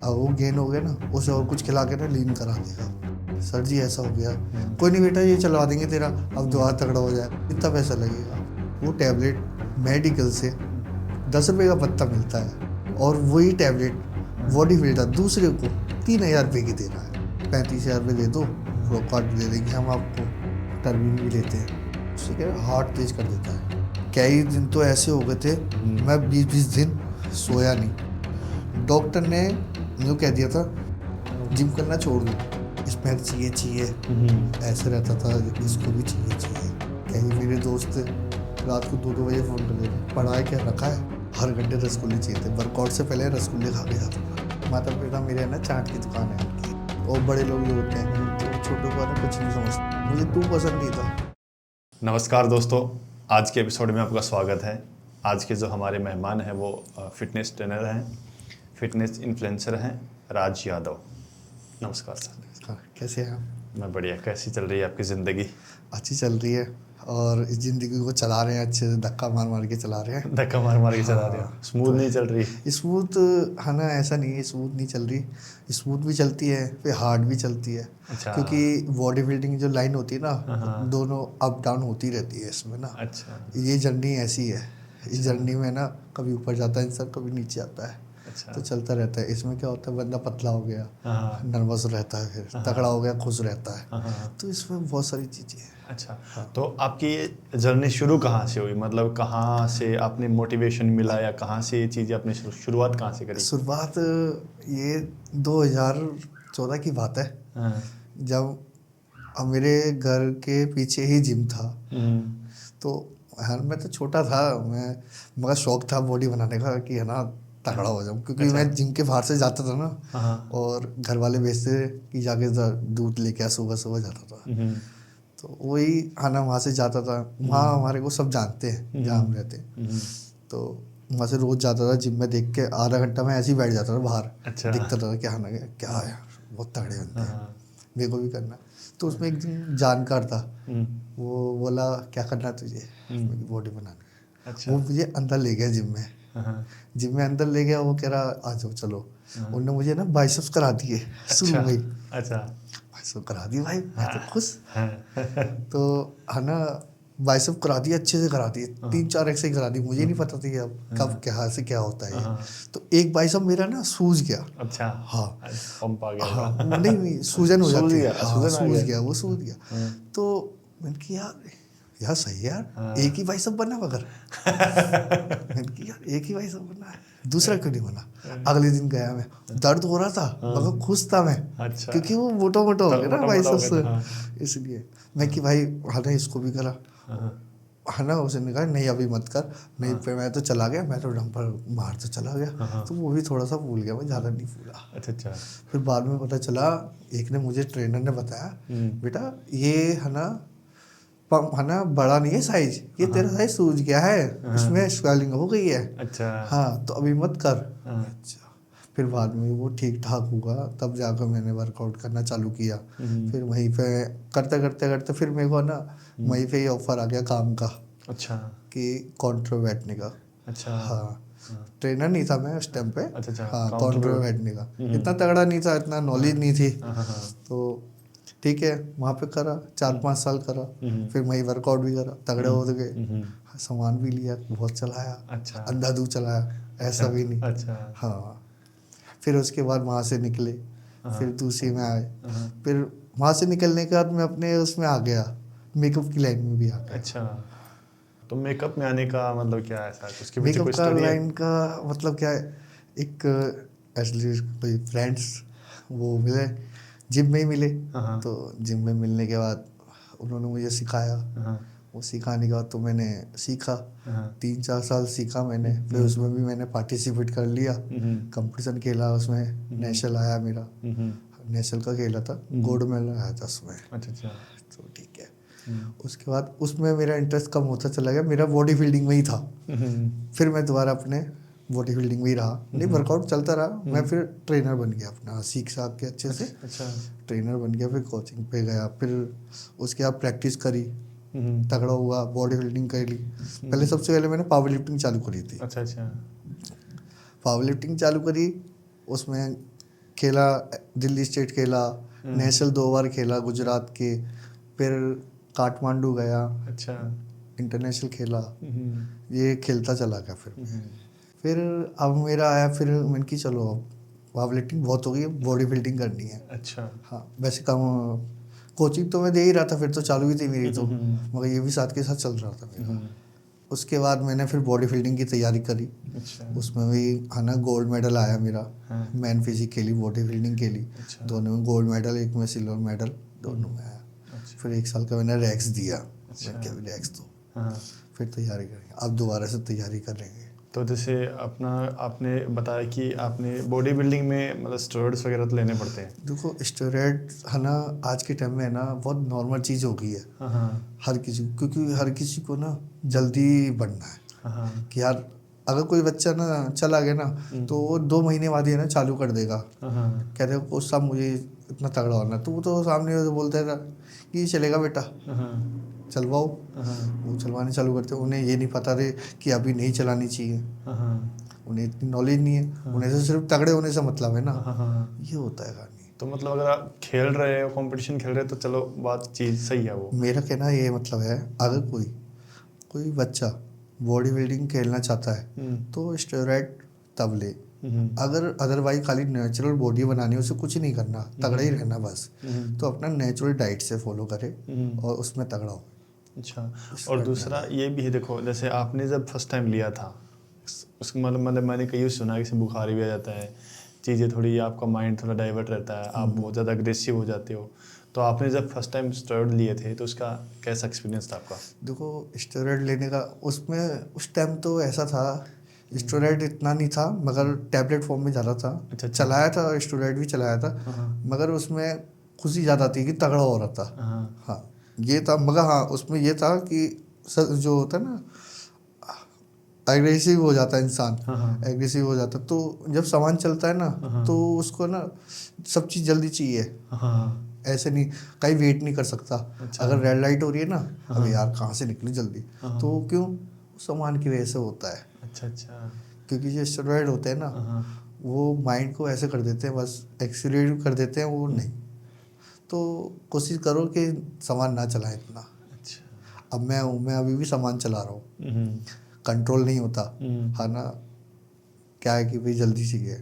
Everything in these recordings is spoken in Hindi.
अब वो गेन हो गया ना, उसे और कुछ खिला के ना लीन करा देगा। सर जी ऐसा हो गया, कोई नहीं बेटा ये चलवा देंगे तेरा, अब दोबारा तगड़ा हो जाए। कितना पैसा लगेगा? वो टैबलेट मेडिकल से 10 रुपये का पत्ता मिलता है और वही टैबलेट बॉडी बिल्डर दूसरे को 3,000 रुपये की दे रहा है। 35,000 रुपये दे दो, प्रो कार्ड भी दे देंगे हम आपको, टर्मिन भी लेते हैं। उससे क्या हार्ट तेज कर देता है। कई दिन तो ऐसे हो गए थे, मैं 20-20 दिन सोया नहीं। डॉक्टर ने यूँ कह दिया था जिम करना छोड़ दो, इसमें चाहिए ऐसे रहता था, इसको भी चाहिए। कहीं मेरे दोस्त रात को 2-2 बजे फ़ोन कर देते, पढ़ाई क्या रखा है, हर घंटे रसगुल्ले चाहिए थे। वर्कआउट से पहले रसगुल्ले खा के जाता था। माता पिता मेरे है ना चाट की दुकान है उनकी, और बड़े लोग जो होते हैं तो छोटों को ना कुछ नहीं समझते। मुझे तू पसंद नहीं था। नमस्कार दोस्तों, आज के एपिसोड में आपका स्वागत है। आज के जो हमारे मेहमान हैं वो फिटनेस ट्रेनर हैं, फिटनेस इन्फ्लुएंसर हैं, राज यादव। नमस्कार सर। हाँ, कैसे हैं आप? मैं बढ़िया। कैसी चल रही है आपकी ज़िंदगी? अच्छी चल रही है, और इस ज़िंदगी को चला रहे हैं अच्छे से, धक्का मार मार के चला रहे हैं। धक्का मार मार के चला रहे हो? स्मूथ नहीं चल रही? स्मूथ है ना, ऐसा नहीं है स्मूथ नहीं चल रही, स्मूथ भी चलती है, फिर हार्ड भी चलती है। अच्छा। क्योंकि बॉडी बिल्डिंग जो लाइन होती है ना, दोनों अप डाउन होती रहती है इसमें ना। अच्छा। ये जर्नी ऐसी है, इस जर्नी में ना कभी ऊपर जाता है इंसान, कभी नीचे आता है। अच्छा। तो चलता रहता है। इसमें क्या होता है, बंदा पतला हो गया हाँ। नर्वस रहता है, फिर तगड़ा हो गया खुश रहता है। हाँ। तो इसमें बहुत सारी चीज़ें हैं। अच्छा। तो आपकी ये जर्नी शुरू कहाँ से हुई? मतलब कहाँ से आपने मोटिवेशन मिला, या कहाँ से ये चीज़ें आपने शुरुआत कहाँ से करी? शुरुआत ये 2014 की बात है, हाँ। जब अब मेरे घर के पीछे ही जिम था। तो हाँ, मैं तो छोटा था, मगर शौक था बॉडी बनाने का कि है ना तगड़ा हो जाऊँ। क्योंकि अच्छा। मैं जिम के बाहर से जाता था ना, हाँ। और घर वाले भेजते कि जाके दूध लेके आ, सुबह सुबह जाता था। तो वही है ना, वहाँ से जाता था। वहाँ हमारे को सब जानते हैं जहाँ हम रहते हैं। तो वहाँ से रोज़ जाता था जिम में, देख के आधा घंटा मैं ऐसे ही बैठ जाता था बाहर। अच्छा। दिखता था क्या है, क्या यार बहुत तगड़े बनते हैं, हाँ। मेरे को भी करना। तो उसमें एक दिन जानकार था, वो बोला क्या करना है तुझे? बॉडी बनानी। अच्छा। वो मुझे अंदर ले गया जिम में। हाँ। जिम में अंदर ले गया, वो कह रहा आ जाओ चलो। उन्होंने मुझे ना बाइसेप्स करा दिए शुरू में ही। अच्छा। बाइसेप्स करा दी भाई, मैं तो खुश। हाँ। तो है ना, बाइसेप करा दिए, अच्छे से करा दिए, 3-4 एक्सरसाइज करा दी। मुझे नहीं पता था कि अब कब क्या से क्या होता है ये। तो एक बाइसेप मेरा ना सूज गया। अच्छा। हाँ, पंप आ गया। हाँ नहीं सूजन हो जाती है। हाँ, सूजन आ सूज गया। गया, वो सूज गया। तो मैंने कहा यार सही है यार, एक ही बाइसेप बना मगर। मैंने कहा यार एक ही बाइसेप बना है, दूसरा क्यों नहीं बना? अगले दिन गया मैं, दर्द हो रहा था मगर खुश था मैं। अच्छा। क्योंकि वो मोटा मोटा हो गया ना बाइसेप्स, हाँ। इसलिए मैं कि भाई हाँ ना इसको भी करा। है ना, उसने कहा नहीं अभी मत कर। नहीं फिर मैं तो चला गया, मैं तो डंपर मार तो चला गया। तो वो भी थोड़ा सा भूल गया मैं, ज़्यादा नहीं भूला। अच्छा। फिर बाद में पता चला, एक ने मुझे ट्रेनर ने बताया बेटा ये है ना पंप है ना बड़ा नहीं है साइज, ये तेरा साइज सूज गया है, इसमें स्वेलिंग हो गई है। अच्छा। हाँ तो अभी मत कर। अच्छा। फिर बाद में वो ठीक ठाक हुआ, तब जाकर मैंने वर्कआउट करना चालू किया। फिर वहीं पे करते करते करते फिर मेरे को ना वहीं पे ही ऑफर आ गया काम का। अच्छा। कि काउंटर पे बैठने का। अच्छा। हाँ, ट्रेनर नहीं था मैं उस टाइम पे। अच्छा। हाँ, काउंटर पे बैठने का इतना तगड़ा नहीं था, इतना नॉलेज नहीं थी। तो ठीक है, वहाँ पे करा 4-5 साल करा। फिर वहीं वर्कआउट भी करा, तगड़े हो गए, सामान भी लिया, बहुत चलाया। अच्छा। अंधाधुंध चलाया, ऐसा भी नहीं। अच्छा। हाँ, फिर उसके बाद वहाँ से निकले, फिर दूसरी में आए। फिर वहाँ से निकलने के बाद मैं अपने उसमें आ गया, मेकअप की लाइन में भी आ गया। अच्छा। तो मेकअप में आने का मतलब क्या है? ऐसा उसके पीछे मेकअप कोई का स्टोरी है? लाइन का मतलब क्या है, एक एक्चुअली कोई फ्रेंड्स वो मिले, जिम में ही मिले। तो जिम में मिलने के बाद उन्होंने मुझे सिखाया। वो सिखाने के बाद तो मैंने सीखा, 3-4 साल सीखा मैंने। फिर उसमें भी मैंने पार्टिसिपेट कर लिया, कंपटीशन खेला उसमें, नेशनल आया मेरा। नेशनल का खेला था, गोल्ड मेडल आया था उसमें। अच्छा। तो ठीक है। उसके बाद उसमें मेरा इंटरेस्ट कम होता चला गया, मेरा बॉडी बिल्डिंग में ही था। फिर मैं दोबारा अपने बॉडी बिल्डिंग में ही रहा, नहीं वर्कआउट चलता रहा। मैं फिर ट्रेनर बन गया अपना, सीख साख के अच्छे से। अच्छा। ट्रेनर बन गया, फिर कोचिंग पे गया, फिर उसके बाद प्रैक्टिस करी, तगड़ा हुआ, बॉडी बिल्डिंग कर ली। पहले सबसे पहले मैंने पावर लिफ्टिंग चालू करी थी। अच्छा। पावर लिफ्टिंग चालू करी, उसमें खेला, दिल्ली स्टेट खेला, नेशनल 2 बार खेला गुजरात के, फिर काठमांडू गया, अच्छा। इंटरनेशनल खेला, ये खेलता चला गया। फिर अब मेरा आया, फिर मैंने कि चलो अब पावर लिफ्टिंग बहुत हो गई, बॉडी बिल्डिंग करनी है। अच्छा। हाँ, वैसे कम कोचिंग तो मैं दे ही रहा था, फिर तो चालू ही थी मेरी तो, मगर ये भी साथ के साथ चल रहा था मेरा। उसके बाद मैंने फिर बॉडी बिल्डिंग की तैयारी करी। अच्छा। उसमें भी है ना गोल्ड मेडल आया मेरा। हाँ। मैन फिजिक खेली, बॉडी बिल्डिंग खेली, अच्छा। दोनों में गोल्ड मेडल, एक में सिल्वर मेडल, दोनों में आया। अच्छा। फिर 1 साल का मैंने रैक्स दिया। अच्छा। मैंने कहा रैक्स दो, हाँ। फिर तैयारी करेंगे, अब दोबारा से तैयारी करेंगे। तो जैसे अपना आपने बताया कि आपने बॉडी बिल्डिंग में मतलब स्टेरॉइड्स वगैरह तो लेने पड़ते हैं। देखो स्टेरॉइड है ना आज के टाइम में है ना बहुत नॉर्मल चीज़ हो गई है हाँ। हर किसी को, क्योंकि हर किसी को ना जल्दी बढ़ना है। हाँ। कि यार अगर कोई बच्चा ना चला गया ना तो वो 2 महीने बाद ही है ना चालू कर देगा। हाँ। कहते हैं कोच साहब मुझे इतना तगड़ा होना, तो वो तो सामने से बोलते था कि चलेगा बेटा, हाँ। चलवाओ। हाँ। वो चलवाने चालू करते, उन्हें ये नहीं पता थे कि अभी नहीं चलानी चाहिए, हाँ। उन्हें इतनी नॉलेज नहीं है, उन्हें तो सिर्फ तगड़े होने से मतलब है ना। हाँ। ये होता है कहानी। तो मतलब अगर आप खेल रहे हो, कंपटीशन खेल रहे हो, तो चलो बात चीज़ सही है वो। मेरा कहना ये मतलब है, अगर कोई बच्चा बॉडी बिल्डिंग खेलना चाहता है तो स्टेरॉइड तब ले। अगर अदरवाइज खाली नेचुरल बॉडी बनानी है, उसे कुछ नहीं करना, तगड़ा ही रहना बस, तो अपना नेचुरल डाइट से फॉलो करे और उसमें तगड़ा हो। अच्छा। और दूसरा ये भी है, देखो जैसे आपने जब फर्स्ट टाइम लिया था, उसका मतलब मैंने कहीं सुना है कि बुखार भी आ जाता है, चीज़ें थोड़ी, आपका माइंड थोड़ा डाइवर्ट रहता है, आप बहुत ज़्यादा अग्रेसिव हो जाते हो। तो आपने जब फर्स्ट टाइम स्टेरॉइड लिए थे तो उसका कैसा एक्सपीरियंस था आपका? देखो स्टेरॉइड लेने का उसमें उस टाइम तो ऐसा था, स्टेरॉइड इतना नहीं था मगर टैबलेट फॉर्म में ज़्यादा था। अच्छा। चलाया था स्टेरॉइड भी चलाया था, मगर उसमें खुशी ज़्यादा थी कि तगड़ा हो रहा था। हाँ ये था, मगर हाँ उसमें ये था कि जो होता है ना एग्रेसिव हो जाता है इंसान, एग्रेसिव हो जाता है, तो जब सामान चलता है ना तो उसको ना सब चीज़ जल्दी चाहिए। ऐसे नहीं, कहीं वेट नहीं कर सकता। अच्छा। अगर रेड लाइट हो रही है ना, अबे यार कहाँ से निकली जल्दी, तो क्यों, सामान की वजह से होता है। अच्छा। अच्छा। क्योंकि जो स्टेरॉइड होते हैं ना वो माइंड को ऐसे कर देते हैं, बस एक्सीलरेट कर देते हैं, वो नहीं। तो कोशिश करो कि सामान ना चलाएं इतना। अच्छा। अब मैं अभी भी सामान चला रहा हूँ, कंट्रोल नहीं होता है ना। क्या है कि भाई जल्दी चाहिए,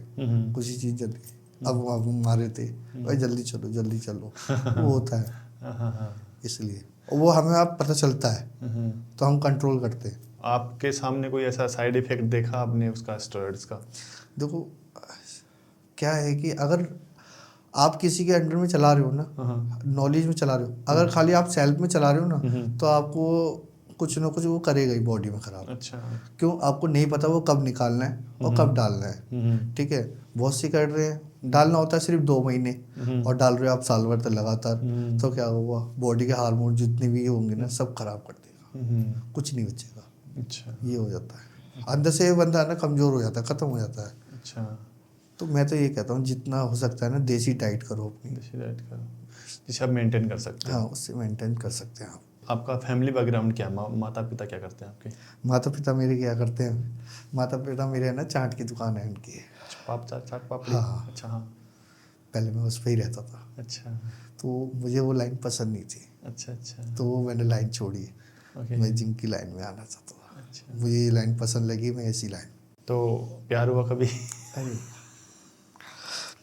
कुछ ही चीज़ जल्दी। अब मारे थे भाई जल्दी चलो जल्दी चलो, वो होता है इसलिए, वो हमें अब पता चलता है तो हम कंट्रोल करते हैं। आपके सामने कोई ऐसा साइड इफेक्ट देखा आपने उसका, स्टेरॉइड्स का? देखो क्या है कि अगर आप किसी के अंडर में चला रहे हो ना, नॉलेज में चला रहे हो, अगर खाली आप सेल्फ में चला रहे हो ना तो आपको कुछ ना कुछ वो करेगा ही बॉडी में खराब। अच्छा। क्यों, आपको नहीं पता वो कब निकालना है और कब डालना है। ठीक है, बहुत सी कर रहे हैं, डालना होता है सिर्फ 2 महीने और डाल रहे हो आप साल भर तक लगातार, तो क्या हुआ, बॉडी के हार्मोन जितने भी होंगे ना सब खराब कर देगा, कुछ नहीं बचेगा। अच्छा। ये हो जाता है, अंदर से बंदा ना कमज़ोर हो जाता है, ख़त्म हो जाता है। अच्छा। तो मैं तो ये कहता हूँ जितना हो सकता है ना देसी डाइट करो अपनी, देसी डाइट करो जिसे आप मेंटेन कर सकते हैं। हाँ उससे मेंटेन कर सकते हैं आप। आपका फैमिली बैकग्राउंड क्या है? माता पिता क्या करते हैं आपके? माता पिता मेरे क्या करते हैं, माता पिता मेरे है ना चाट की दुकान है उनकी। अच्छा, पाप चाट पापड़ी। हाँ। अच्छा। हाँ। पहले मैं उस पर ही रहता था, अच्छा। तो मुझे वो लाइन पसंद नहीं थी, अच्छा। अच्छा। तो वो मैंने लाइन छोड़ी। ओके। मैं जिम की लाइन में आना चाहता था, अच्छा। मुझे ये लाइन पसंद लगी, मैं ऐसी लाइन। तो प्यार हुआ कभी? अरे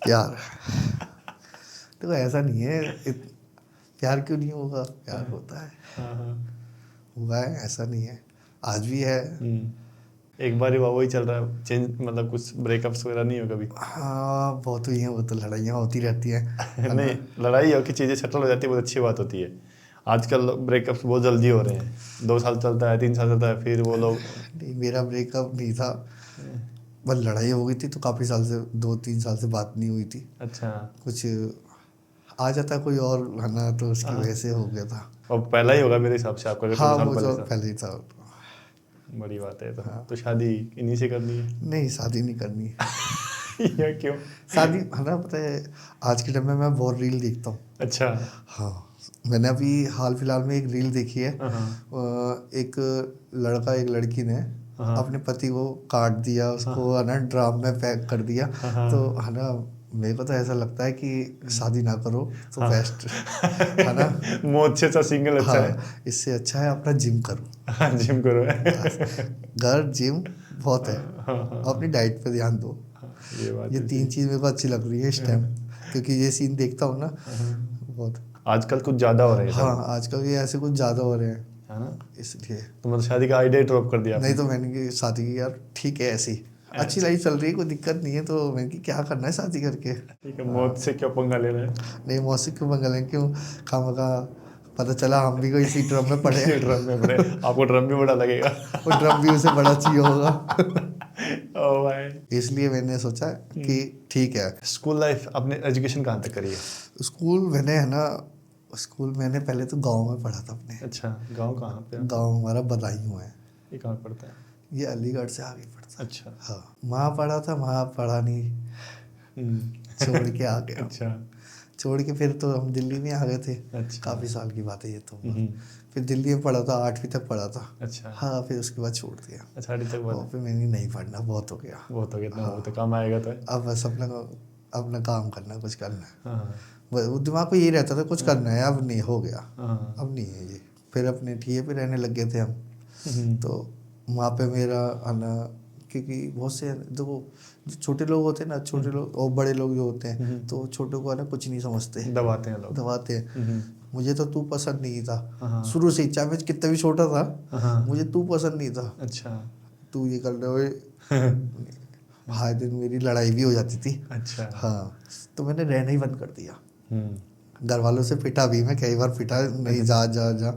प्यार तो ऐसा नहीं है, प्यार क्यों नहीं होगा, प्यार होता है, हुआ है, ऐसा नहीं है, आज भी है। एक बार ही हुआ, वही चल रहा है, चेंज मतलब कुछ ब्रेकअप्स वगैरह नहीं हो कभी? हाँ बहुत हुई हैं, वो तो लड़ाइयाँ होती रहती हैं। नहीं, लड़ाई हो कि चीज़ें सेटल हो जाती है, बहुत अच्छी बात होती है। आजकल ब्रेकअप्स बहुत जल्दी हो रहे हैं, 2 साल चलता है, 3 साल चलता है, फिर वो लोग। नहीं मेरा ब्रेकअप नहीं था, बस लड़ाई हो गई थी, तो काफ़ी साल से 2-3 साल से बात नहीं हुई थी। अच्छा। कुछ आ जाता कोई और है ना, तो उसकी वजह से हो गया था। और पहला ही होगा मेरे हिसाब से आपका, अगर 2 हाँ साल वो पहले जो था। पहले ही था। बड़ी बात है। हाँ। तो शादी इन्हीं से करनी है? नहीं शादी नहीं करनी या क्यों? शादी है ना, पता है आज के टाइम में मैं बहुत रील देखता हूँ। अच्छा। हाँ मैंने अभी हाल फिलहाल में एक रील देखी है, एक लड़का एक लड़की ने अपने पति को काट दिया, उसको है ना ड्राम में पैक कर दिया, तो है ना मेरे को तो ऐसा लगता है कि शादी ना करो तो हाँ। बेस्ट है ना। मौत से अच्छा सिंगल अच्छा है। हाँ, इससे अच्छा है अपना जिम करो। हाँ, जिम करो। बस, घर जिम बहुत है। हाँ, अपनी डाइट पे ध्यान दो। ये बात ये है, तीन जी। चीज़ मेरे को अच्छी लग रही है इस टाइम, क्योंकि ये सीन देखता हूँ ना बहुत। आजकल कुछ ज्यादा हो रहा है हाँ, सब, आजकल ये ऐसे कुछ ज़्यादा हो रहे हैं है ना। इसलिए। तो मतलब शादी का आइडिया ड्रॉप कर दिया नहीं आपने। तो मैंने की शादी की यार, ठीक है ऐसी अच्छी अच्छा। लाइफ चल रही है, कोई दिक्कत नहीं है, तो मैंने की क्या करना है शादी करके। ठीक है, मौत से क्यों पंगा ले रहे हैं। नहीं, मौसी क्यों मंगल है, क्यों खामखा। पता चला हम भी कोई इसी ड्रम में पड़े किसी ड्रम में पड़े, आपको ड्रम भी बड़ा लगेगा। और ड्रम भी उसे बड़ा चाहिए होगा। ओ भाई। इसलिए मैंने सोचा कि ठीक है। स्कूल लाइफ आपने एजुकेशन कहाँ तक करी है। स्कूल मैंने है ना, स्कूल मैंने पहले तो गांव में पढ़ा था अपने। अच्छा, गांव कहाँ पे। गांव हमारा बदायूं है। ये कहाँ पड़ता है। ये अलीगढ़ से आगे पड़ता है। अच्छा। हाँ, वहाँ पढ़ा था, वहाँ पढ़ा नहीं, छोड़ के आ गया। अच्छा। छोड़ के फिर तो हम दिल्ली में आ गए थे। अच्छा। काफ़ी साल की बात है ये तो। हम्म। फिर दिल्ली में पढ़ा था, 8वीं तक पढ़ा था। अच्छा। हाँ, फिर उसके बाद छोड़ दिया। अच्छा, अड़ी तक और बात फिर मैंने नहीं पढ़ना, बहुत हो गया। बहुत हो गया, इतना बहुत काम आएगा तो। अब बस अपना काम करना, कुछ करना है। हाँ, वो दिमाग को यही रहता था कुछ करना है, अब नहीं, हो गया, हाँ। अब नहीं है ये। फिर अपने ठिये पे रहने लग गए थे हम। हम्म। तो वहाँ पे मेरा आना, क्योंकि बहुत से देखो, जो छोटे लोग होते हैं ना, छोटे लोग और बड़े लोग जो होते हैं, तो छोटों को है ना कुछ नहीं समझते, दबाते हैं लोग। दबाते हैं। हम्म। मुझे तो तू पसंद नहीं था हाँ। शुरू से ही, चाहे मैं कितना भी छोटा था, हाँ। मुझे तू पसंद नहीं था। अच्छा। तू ये कर रहे हो, हाय दिन मेरी लड़ाई भी हो जाती थी। अच्छा। हाँ, तो मैंने रहना ही बंद कर दिया। हम्म। घर वालों से पिटा भी, मैं कई बार पिटा, नहीं जा जा जा,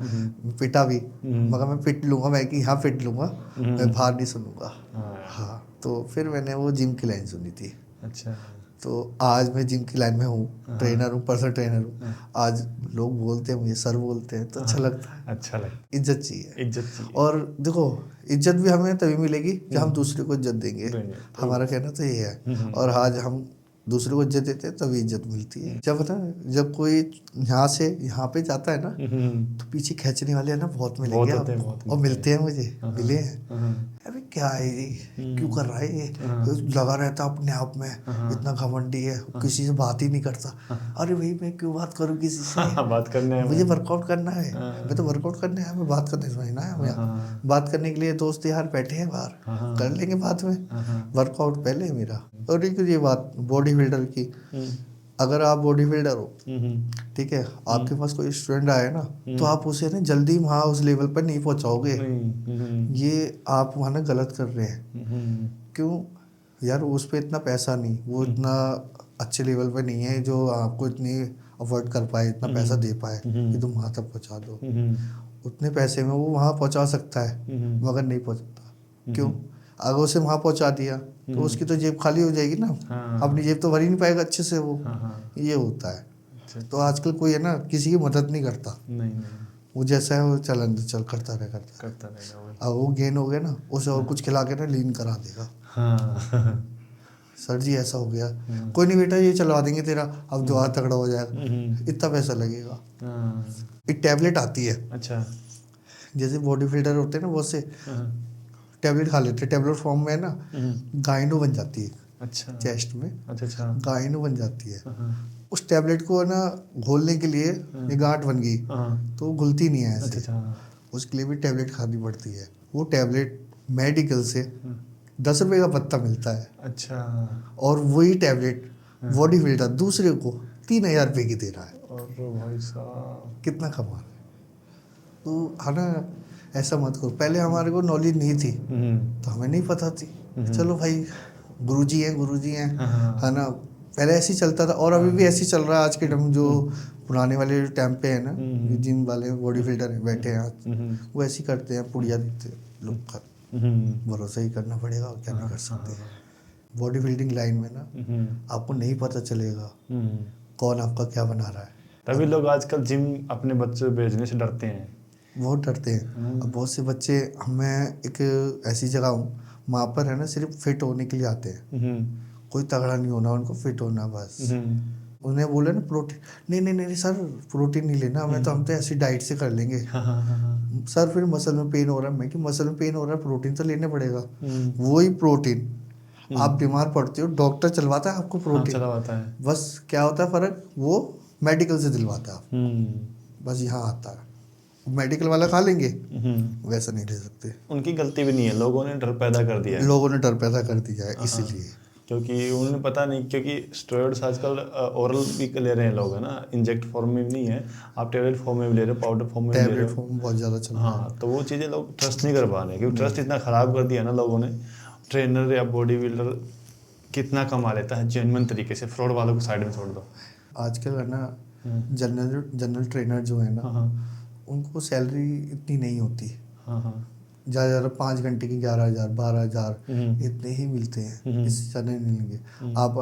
पिटा भी, मगर मैं पिट लूँगा, मैं कि हाँ पिट लूँगा, मैं बाहर नहीं सुनूंगा। हाँ। हाँ, तो फिर मैंने वो जिम की लाइन सुनी थी। अच्छा। तो आज मैं जिम की लाइन में हूँ, ट्रेनर हूँ, पर्सनल ट्रेनर हूँ। आज लोग बोलते हैं मुझे, सर बोलते हैं, तो अच्छा लगता है। अच्छा लगता इज्जत चाहिए। है, इज्जत चाहिए। और देखो, इज्जत भी हमें तभी मिलेगी जब हम दूसरे को इज्जत देंगे। देंगे। हमारा कहना तो ये है। और आज हम दूसरे को इज्जत देते हैं तभी इज्जत मिलती है। जब कोई यहाँ से यहाँ पे जाता है ना, तो पीछे खींचने वाले है ना बहुत मिलेंगे बहुत होते हैं, आपको। बहुत और मिलते हैं, मुझे मिले हैं। हाँ। अरे क्या है ये, क्यों कर रहा है ये, लगा रहता अपने आप में, इतना घमंडी है, किसी से बात ही नहीं करता। अरे भाई, मैं क्यों बात करूँ किसी से, बात करने हैं मुझे वर्कआउट करना है। मैं तो वर्कआउट करने आया, मैं बात करने थोड़ी ना आया हूँ यहाँ। बात करने के लिए दोस्त यार बैठे हैं बाहर, कर लेंगे बाद में, वर्कआउट पहले है मेरा। और एक ये बात बॉडी बिल्डर की, अगर आप बॉडी बिल्डर हो, ठीक है, आपके पास कोई स्टूडेंट आए ना, तो आप उसे ना जल्दी वहाँ उस लेवल पर नहीं पहुँचाओगे। ये आप वहाँ ना गलत कर रहे हैं। क्यों यार, उस पर इतना पैसा नहीं, वो इतना अच्छे लेवल पर नहीं है जो आपको इतनी अफोर्ड कर पाए, इतना पैसा दे पाए कि तुम वहाँ तक पहुँचा दो। उतने पैसे में वो वहाँ पहुँचा सकता है, मगर नहीं पहुँचता। क्यों? अगर उसे वहाँ पहुँचा दिया तो उसकी तो जेब खाली हो जाएगी ना। अपनी जेब तो भर ही नहीं पाएगा अच्छे से वो। ये होता है। तो आजकल कोई है ना किसी की मदद नहीं करता। नहीं। वो जैसा है वो चल करता रहेगा। अब वो गेन हो गया ना, उसे और कुछ खिला के ना लीन करा देगा। हाँ। सर जी ऐसा हो गया, कोई नहीं बेटा ये चलवा देंगे तेरा, अब दुआ तगड़ा हो जाएगा, इतना पैसा लगेगा। एक टैबलेट आती है, अच्छा। जैसे बॉडी बिल्डर होते हैं ना, बहुत से टैबलेट खा लेते हैं, टैबलेट फॉर्म में ना गाइनो बन जाती है। अच्छा। चेस्ट में अच्छा। गाइनो बन जाती है। उस टैबलेट को ना घोलने के लिए ये गांठ बन गई, तो वो घुलती नहीं है ऐसे। अच्छा। उसके लिए भी टैबलेट खानी पड़ती है। वो टैबलेट मेडिकल से 10 रुपए का पत्ता मिलता है। अच्छा। और वही टैबलेट बॉडी बिल्डर दूसरे को 3,000 रुपये की दे रहा है। और भाई साहब, कितना कमाल है। तो है ना, ऐसा मत करो। पहले हमारे को नॉलेज नहीं थी, तो हमें नहीं पता थी। चलो भाई, गुरुजी हैं, है ना। पहले ऐसे ही चलता था, और अभी भी ऐसे ही चल रहा है। आज के टाइम जो पुराने वाले टाइम पे है ना, जिम वाले बॉडी बिल्डर बैठे हैं आज, वो ऐसे ही करते हैं, पुड़िया देते लोग का। भरोसा ही करना पड़ेगा, और क्या नहीं कर सकते। बॉडी बिल्डिंग लाइन में ना आपको नहीं पता चलेगा कौन आपका क्या बना रहा है। तभी लोग आजकल जिम अपने बच्चों भेजने से डरते हैं। बहुत डरते हैं। अब बहुत से बच्चे, मैं एक ऐसी जगह हूँ, वहाँ पर है ना सिर्फ फिट होने के लिए आते हैं। कोई तगड़ा नहीं होना, उनको फिट होना बस। उन्हें बोले ना प्रोटीन, नहीं सर, प्रोटीन नहीं लेना हमें, तो हम तो ऐसी डाइट से कर लेंगे। सर फिर मसल में पेन हो रहा है, मैं कि मसल में पेन हो रहा है, प्रोटीन तो लेने पड़ेगा। वही प्रोटीन आप बीमार पड़ते हो, डॉक्टर चलवाता है आपको हाँ, प्रोटीन, चला आता है। बस क्या होता है फ़र्क, वो मेडिकल से दिलवाता है आप, हम्म। बस यहाँ आता है। मेडिकल वाला खा लेंगे, हम्म। वैसा नहीं ले सकते। उनकी गलती भी नहीं है, लोगों ने डर पैदा कर दिया है। लोगों ने डर पैदा कर दिया है हाँ, इसीलिए। क्योंकि उन्हें पता नहीं, क्योंकि स्टेरॉइड्स आजकल ओरल भी ले रहे हैं लोग, है ना, इंजेक्ट फॉर्म में भी नहीं है, आप टेबलेट फॉर्म में भी ले रहे हो, पाउडर फॉर्म में भी ले रहे टैबलेट हो। फॉर्म बहुत ज़्यादा चल रहा है। हाँ, तो वो चीज़ें लोग ट्रस्ट नहीं कर पा रहे हैं, क्योंकि ट्रस्ट इतना ख़राब कर दिया ना लोगों ने। ट्रेनर या बॉडी बिल्डर कितना कमा लेता है जेन्युइन तरीके से, फ्रॉड वालों को साइड में छोड़ दो। आजकल है ना, जनरल ट्रेनर जो है ना, हाँ हाँ उनको सैलरी इतनी नहीं होती, हाँ हाँ। ज़्यादा ज़्यादा 5 घंटे की 11,000 12,000 हम्म। इतने ही मिलते हैं, हम्म। इससे ज़्यादा नहीं मिलेंगे। आप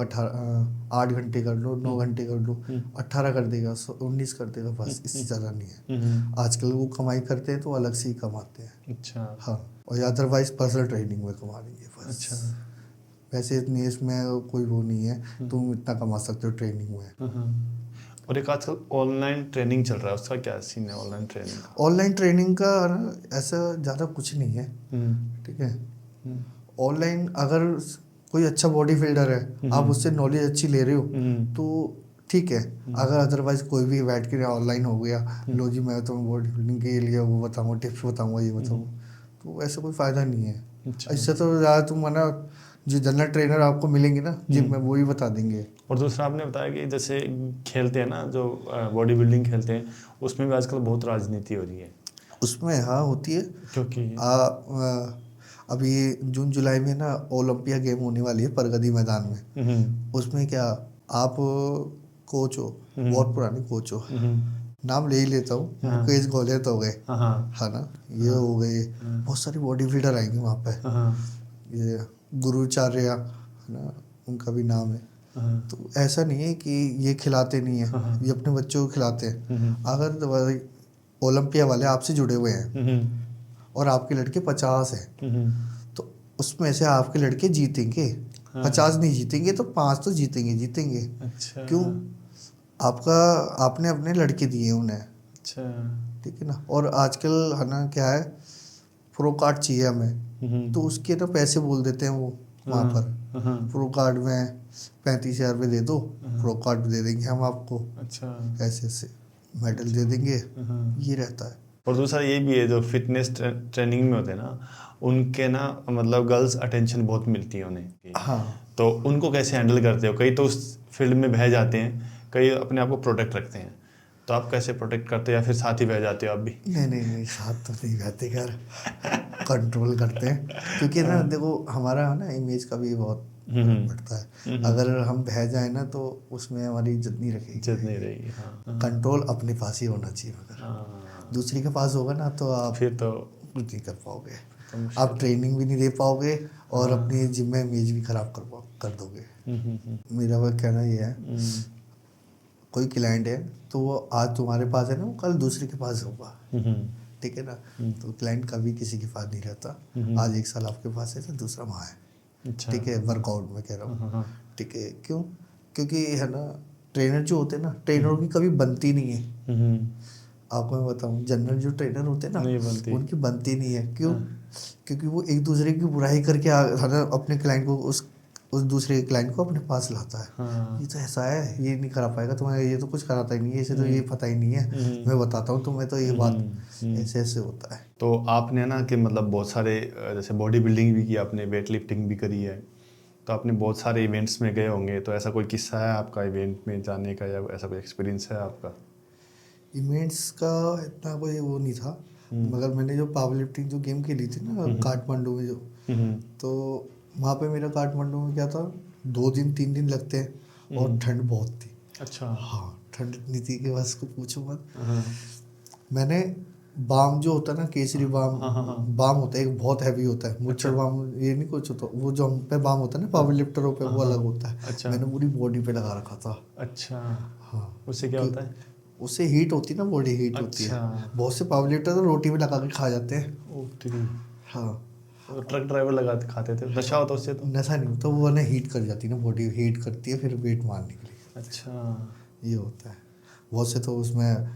8 घंटे कर लो, 9 घंटे कर लो, 18 कर देगा, 19 कर देगा, बस, इससे ज़्यादा नहीं है। आजकल वो कमाई करते हैं तो अलग से ही कमाते हैं। अच्छा हाँ, और अदरवाइज पर्सनल ट्रेनिंग में कमा लेंगे बस। अच्छा। वैसे इतनी इसमें कोई वो नहीं है, तुम इतना कमा सकते हो ट्रेनिंग में। और एक आजकल ऑनलाइन ट्रेनिंग चल रहा है, उसका क्या सीन है ऑनलाइन ट्रेनिंग का? ऑनलाइन ट्रेनिंग का ना ऐसा ज़्यादा कुछ नहीं है, ठीक है। ऑनलाइन अगर कोई अच्छा बॉडी बिल्डर है, आप उससे नॉलेज अच्छी ले रहे हो तो ठीक है। अगर अदरवाइज कोई भी बैठ के ऑनलाइन हो गया, लो जी मैं तुम्हें बॉडी बिल्डिंग के लिए वो बताऊँगा, टिप्स बताऊँगा, ये बताऊँगा, तो ऐसा कोई फ़ायदा नहीं है। अच्छा। इससे तो ज़्यादा तुम है ना, जो जनरल ट्रेनर आपको मिलेंगे ना जिम में, वो ही बता देंगे। और दूसरा आपने बताया कि जैसे खेलते हैं ना, जो बॉडी बिल्डिंग खेलते हैं, उसमें भी आजकल बहुत राजनीति हो रही है। उसमें हाँ होती है, क्योंकि अभी जून जुलाई में ना ओलंपिया गेम होने वाली है प्रगति मैदान में। उसमें क्या, आप कोच हो, बहुत पुराने कोच हो, नाम ले ही लेता हूँ, मुकेश गौलेत हो गए, है ना, ये हो गए, बहुत सारी बॉडी बिल्डर आएंगे वहाँ पे। ये गुरुचार्य है ना, उनका भी नाम है। तो ऐसा नहीं है कि ये खिलाते नहीं है, ये अपने बच्चों को खिलाते हैं। अगर ओलंपिया वाले आपसे जुड़े हुए हैं और आपके लड़के 50 हैं, तो उसमें से आपके लड़के जीतेंगे, 50 नहीं जीतेंगे तो 5 तो जीतेंगे। अच्छा। क्यों? आपने अपने लड़के दिए उन्हें। अच्छा। ठीक है ना। और आजकल है ना क्या है, प्रो कार्ड चाहिए हमें, तो उसके ना पैसे बोल देते हैं वो वहाँ पर, प्रो कार्ड में 35,000 रुपये दे दो, प्रो कार्ड दे देंगे हम आपको। अच्छा। ऐसे मेडल दे देंगे, ये रहता है। और दूसरा ये भी है, जो फिटनेस ट्रेनिंग में होते हैं ना, उनके ना मतलब गर्ल्स अटेंशन बहुत मिलती है उन्हें। हाँ, तो उनको कैसे हैंडल करते हो? कई तो उस फील्ड में बह जाते हैं, कई अपने आप को प्रोटेक्ट रखते हैं, तो आप कैसे प्रोटेक्ट करते हो, या फिर साथ ही बह जाते हो आप भी? नहीं, साथ तो नहीं रहते घर, कंट्रोल करते हैं, क्योंकि ना देखो हमारा है ना इमेज का भी बहुत बढ़ता है। अगर हम बह जाए ना तो उसमें हमारी इज्जत नहीं रखेगी, इज्जत नहीं रहेगी। हाँ। कंट्रोल अपने पास ही होना चाहिए। अगर दूसरी के पास होगा ना तो आप फिर तो कुछ नहीं कर पाओगे, आप ट्रेनिंग भी नहीं दे पाओगे और अपनी जिम में इमेज भी खराब कर दोगे। मेरा वह कहना ये है, कोई क्लाइंट है तो वो आज तुम्हारे पास है ना, वो कल दूसरे के पास होगा, ठीक है ना। तो क्लाइंट कभी किसी के पास नहीं रहता, आज 1 साल आपके पास है तो दूसरा वहाँ है। अच्छा। ठीक है, वर्कआउट में कह रहा हूँ, ठीक है। क्यों? क्योंकि है ना, ट्रेनर जो होते हैं ना, ट्रेनरों की कभी बनती नहीं है। आपको मैं बताऊँ, जनरल जो ट्रेनर होते हैं ना, उनकी बनती नहीं है। क्यों? क्योंकि वो एक दूसरे की बुराई करके है ना अपने क्लाइंट को उस दूसरे क्लाइंट को अपने पास लाता है। ये तो ऐसा है, ये नहीं करा पाएगा तुम्हें, ये तो कुछ कराता ही नहीं है, इसे तो ये पता ही नहीं है, मैं बताता हूँ तुम्हें तो ये बात ऐसे होता है। तो आपने ना कि मतलब बहुत सारे जैसे बॉडी बिल्डिंग भी की आपने, वेट लिफ्टिंग भी करी है, तो आपने बहुत सारे इवेंट्स में गए होंगे, तो ऐसा कोई किस्सा है आपका इवेंट में जाने का, या ऐसा कोई एक्सपीरियंस है आपका? इवेंट्स का इतना कोई वो नहीं था, मगर मैंने जो पावर लिफ्टिंग जो गेम खेली थी ना काठमांडू में, जो तो वहाँ पे मेरा काठमांडू में क्या था, 2 दिन 3 दिन लगते हैं और ठंड बहुत थी। अच्छा। हाँ, ठंड इतनी थी कि बस कुछ पूछो मत। मैंने बाम जो होता है ना, केसरी बाम, बाम होता है एक, बहुत हैवी होता है, मुच्छर बाम ये नहीं कुछ होता, वो जो हम पे बाम होता है ना पावर लिफ्टरों पे, वो अलग होता है। अच्छा। मैंने पूरी बॉडी पे लगा रखा था। अच्छा। हाँ, उससे क्या होता है? उससे हीट होती है ना, बॉडी हीट होती है। बहुत से पावर लिफ्टर तो रोटी में लगा के खा जाते हैं। हाँ, तो ट्रक ड्राइवर लगाते खाते थे, नशा होता उससे? तो नशा नहीं होता, वो ना हीट कर जाती है ना, बॉडी हीट करती है, फिर वेट मारने के लिए। अच्छा, ये होता है। बहुत से तो उसमें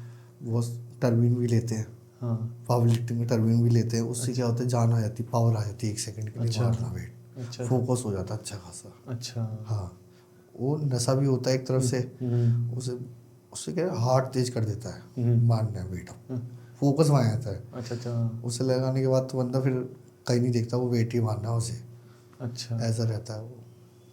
बहुत टर्बिन भी लेते हैं, हाँ, पावर लिफ्टिंग में टर्बिन भी लेते हैं, उससे क्या होता है, जान आ जाती है, पावर आ जाती है 1 सेकंड के लिए मारना वेट। अच्छा फोकस हो जाता अच्छा खासा। अच्छा। हाँ, वो नशा भी होता है एक तरफ से, उसे उससे क्या हार्ट तेज कर देता है, मारना वेट, फोकस वहाँ आता है। अच्छा अच्छा उसे लगाने के बाद तो बंदा फिर कहीं नहीं देखता, वो वेट ही मारना है उसे, अच्छा। ऐसा रहता है वो।